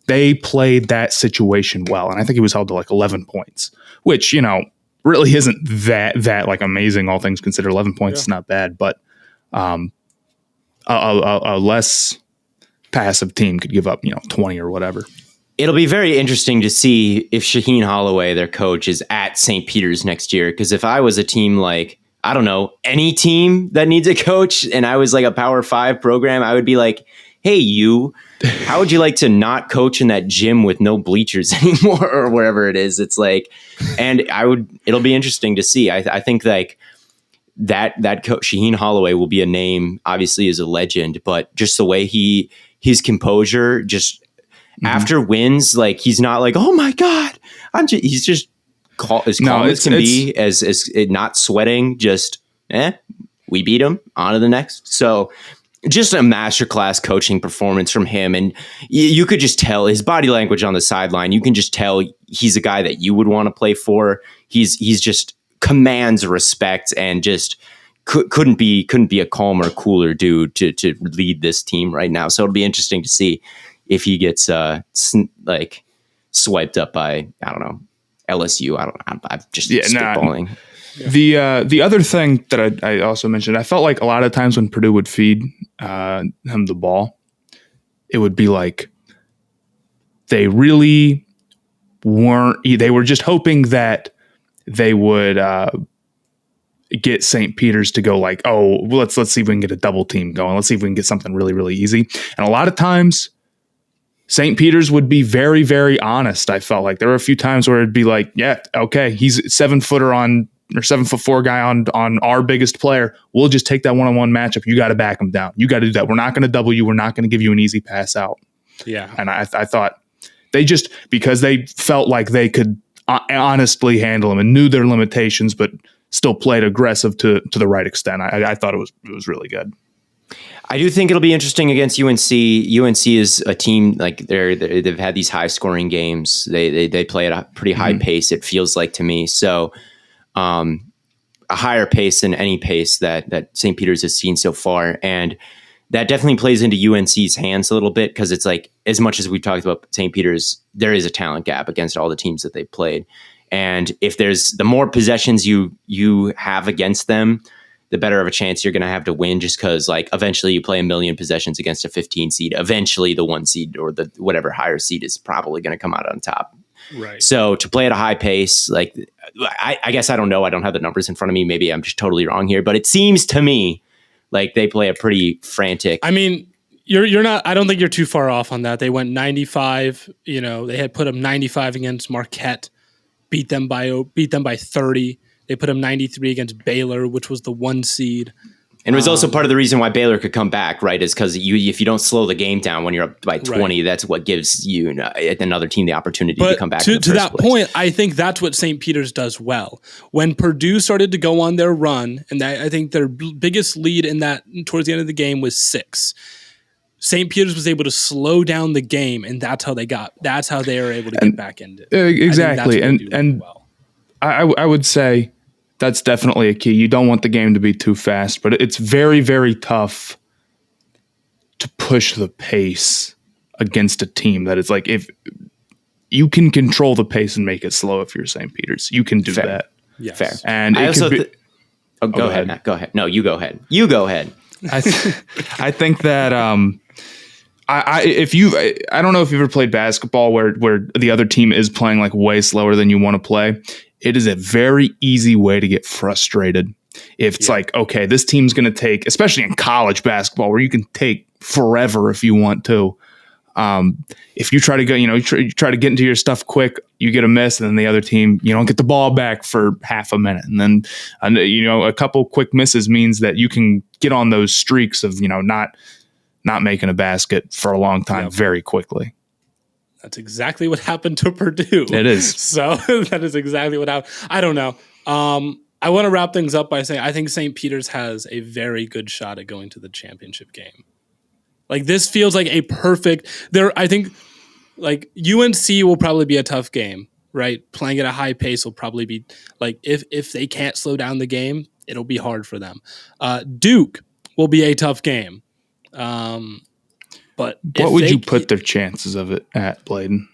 they played that situation well, and I think he was held to like 11 points, which really isn't that like amazing, all things considered. 11 points is not bad, but a less passive team could give up 20 or whatever. It'll be very interesting to see if Shaheen Holloway, their coach, is at St. Peter's next year. Because if I was a team like, I don't know, any team that needs a coach, and I was like a Power 5 program, I would be like, hey, how would you like to not coach in that gym with no bleachers anymore, or wherever it is? It's like, and it'll be interesting to see. I think like that coach, Shaheen Holloway, will be a name, obviously as a legend, but just the way his composure, just after wins, like he's not like, oh my God, he's just as calm as can be, as not sweating, just, we beat him, on to the next. So just a masterclass coaching performance from him. And you could just tell his body language on the sideline. You can just tell he's a guy that you would want to play for. He's just commands respect and just couldn't be a calmer, cooler dude to lead this team right now. So it'll be interesting to see if he gets swiped up by, I don't know, LSU. I'm just spitballing. The other thing that I also mentioned, I felt like a lot of times when Purdue would feed him the ball, it would be like they really weren't. They were just hoping that they would get St. Peter's to go like, oh, let's see if we can get a double team going. Let's see if we can get something really, really easy. And a lot of times, St. Peter's would be very, very honest. I felt like there were a few times where it'd be like, yeah, okay, he's 7-footer on. Or 7'4" guy on our biggest player. We'll just take that one-on-one matchup. You got to back him down. You got to do that. We're not going to double you. We're not going to give you an easy pass out. Yeah. And I thought they just, because they felt like they could honestly handle him and knew their limitations, but still played aggressive to the right extent. I thought it was really good. I do think it'll be interesting against UNC. UNC is a team like they've had these high scoring games. They play at a pretty high pace. It feels like to me. So. A higher pace than any pace that St. Peter's has seen so far. And that definitely plays into UNC's hands a little bit because it's like, as much as we've talked about St. Peter's, there is a talent gap against all the teams that they played. And if there's the more possessions you have against them, the better of a chance you're going to have to win, just because like eventually you play a million possessions against a 15 seed. Eventually the 1 seed or the whatever higher seed is probably going to come out on top. Right. So to play at a high pace, like I guess I don't know. I don't have the numbers in front of me. Maybe I'm just totally wrong here, but it seems to me like they play a pretty frantic. I mean, you're not. I don't think you're too far off on that. They went 95. You know, they had put them 95 against Marquette, beat them by 30. They put them 93 against Baylor, which was the 1 seed. And it was also part of the reason why Baylor could come back, right? Is because if you don't slow the game down when you're up by 20, that's what gives you another team the opportunity to come back. To that point, I think that's what St. Peter's does well. When Purdue started to go on their run, and I think their biggest lead in that towards the end of the game was 6. St. Peter's was able to slow down the game, and that's how they were able to get back into it. Exactly, and I would say. That's definitely a key. You don't want the game to be too fast, but it's very, very tough to push the pace against a team that is like, if you can control the pace and make it slow if you're St. Peter's, you can do that. Yes. Fair. And I also go ahead, Matt. Go ahead. No, you go ahead. You go ahead. I think that I don't know if you've ever played basketball where the other team is playing like way slower than you want to play. It is a very easy way to get frustrated. If it's like, okay, this team's going to take, especially in college basketball, where you can take forever if you want to. If you try to go, you try to get into your stuff quick, you get a miss, and then the other team, you don't get the ball back for half a minute, and then a couple quick misses means that you can get on those streaks of not making a basket for a long time very quickly. That's exactly what happened to Purdue. It is. So that is exactly what happened. I don't know. I want to wrap things up by saying I think St. Peter's has a very good shot at going to the championship game. Like this feels like a perfect. I think like UNC will probably be a tough game, right? Playing at a high pace will probably be like if they can't slow down the game, it'll be hard for them. Duke will be a tough game. But what would you put their chances of it at, Blaiden?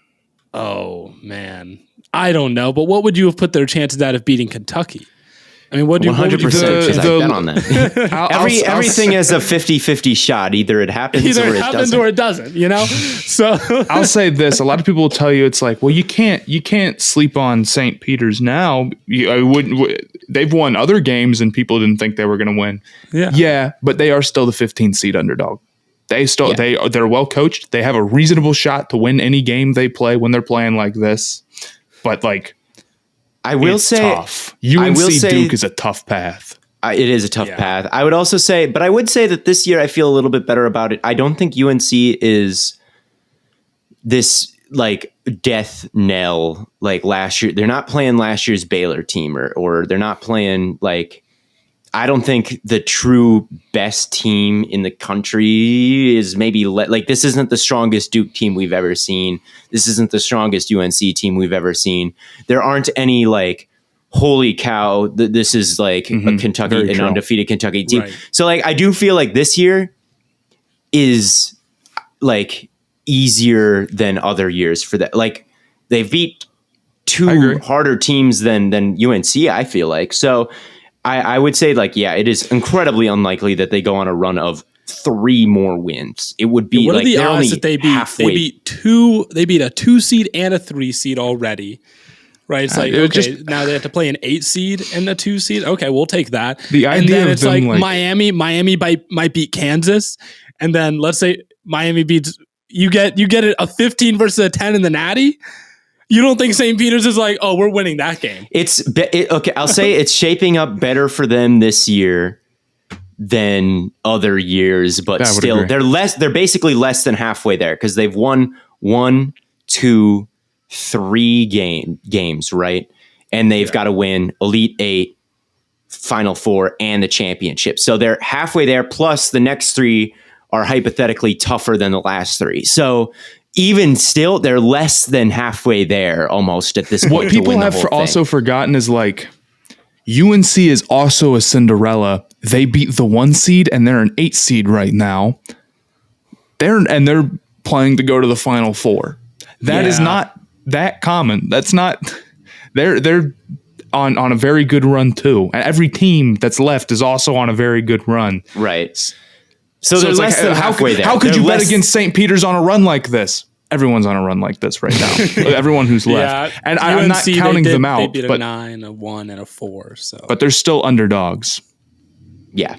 Oh man, I don't know. But what would you have put their chances at of beating Kentucky? I mean, what do you 100%? I bet on that. Everything is a 50-50 shot. Either it happens or it doesn't. So I'll say this: a lot of people will tell you it's like, well, you can't sleep on St. Peter's now. They've won other games, and people didn't think they were going to win. Yeah, but they are still the 15 seed underdog. They're well coached. They have a reasonable shot to win any game they play when they're playing like this. But like, I will say, tough. UNC Duke is a tough path. It is a tough path. I would also say, but I would say that this year I feel a little bit better about it. I don't think UNC is this like death knell like last year. They're not playing last year's Baylor team or they're not playing like I don't think the true best team in the country is maybe like this isn't the strongest Duke team we've ever seen. This isn't the strongest UNC team we've ever seen. There aren't any like, holy cow, this is like a Kentucky, an undefeated Kentucky team. Right. So like, I do feel like this year is like easier than other years for that. Like they've beat two harder teams than UNC, I feel like. So I would say like, yeah, it is incredibly unlikely that they go on a run of 3 more wins. It would be what like are the odds that they beat halfway. They beat a 2 seed and a 3 seed already. Right, it's like, okay, now they have to play an 8 seed and a 2 seed. Okay, we'll take that. The idea and then of it's them like Miami might beat Kansas, and then let's say Miami beats you get a 15 versus a 10 in the Natty. You don't think St. Peter's is like, oh, we're winning that game? Okay. I'll say it's shaping up better for them this year than other years, but still, they're basically less than halfway there because they've won 1, 2, 3 games, right? And they've got to win Elite 8, Final 4, and the championship. So they're halfway there. Plus, the next 3 are hypothetically tougher than the last 3. So even still, they're less than halfway there almost at this point. What people have also forgotten is like UNC is also a Cinderella. They beat the 1 seed and they're an 8 seed right now. They're playing to go to the Final 4. That is not that common. That's not. They're on a very good run too. And every team that's left is also on a very good run. Right. So they're less than halfway there. How could you bet against St. Peter's on a run like this? Everyone's on a run like this right now. Everyone who's left. And I'm not counting them out. They beat a 9, a 1, and a 4. So, but they're still underdogs. Yeah.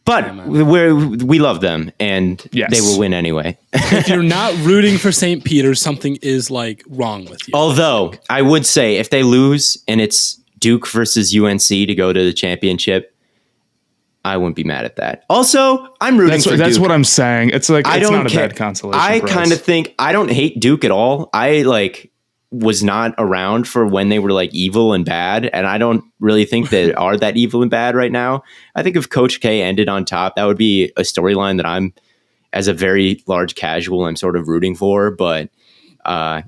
But we love them, and they will win anyway. If you're not rooting for St. Peter's, something is like wrong with you. Although I would say if they lose and it's Duke versus UNC to go to the championship, I wouldn't be mad at that. Also, I'm rooting for Duke. That's what I'm saying. It's like it's not a bad consolation. I kind of think I don't hate Duke at all. I was not around for when they were like evil and bad, and I don't really think they are that evil and bad right now. I think if Coach K ended on top, that would be a storyline that I'm, as a very large casual, I'm sort of rooting for. But I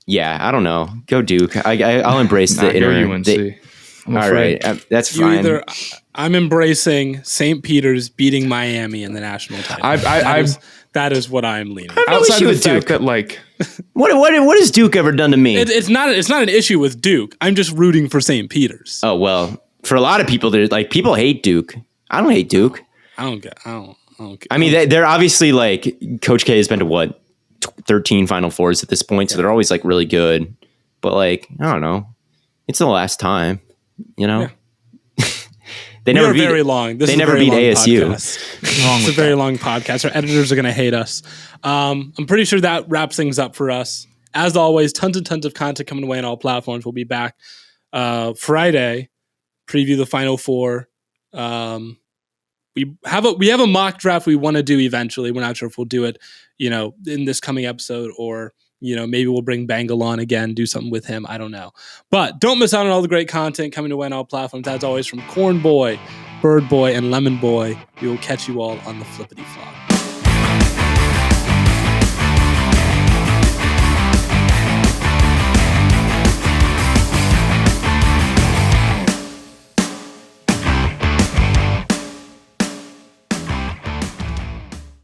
don't know. Go Duke. I'll embrace the inner UNC. All right, that's fine. I'm embracing St. Peter's beating Miami in the national title. That is what I'm leaning. Outside of the fact that like, what has Duke ever done to me? It's not an issue with Duke. I'm just rooting for St. Peter's. Oh well, for a lot of people, there's like people hate Duke. I don't hate Duke. I don't get. I mean, they're obviously like Coach K has been to 13 Final Fours at this point, so they're always like really good. But like, I don't know, it's the last time. You know, they never beat very long. They never beat ASU. It's a very long podcast. Our editors are going to hate us. I'm pretty sure that wraps things up for us. As always, tons and tons of content coming away on all platforms. We'll be back Friday, preview the Final 4. We have a mock draft we want to do eventually. We're not sure if we'll do it, in this coming episode or. Maybe we'll bring Bangle on again, do something with him. I don't know. But don't miss out on all the great content coming to on all platforms. As always, from Corn Boy, Bird Boy, and Lemon Boy, we will catch you all on the flippity flop.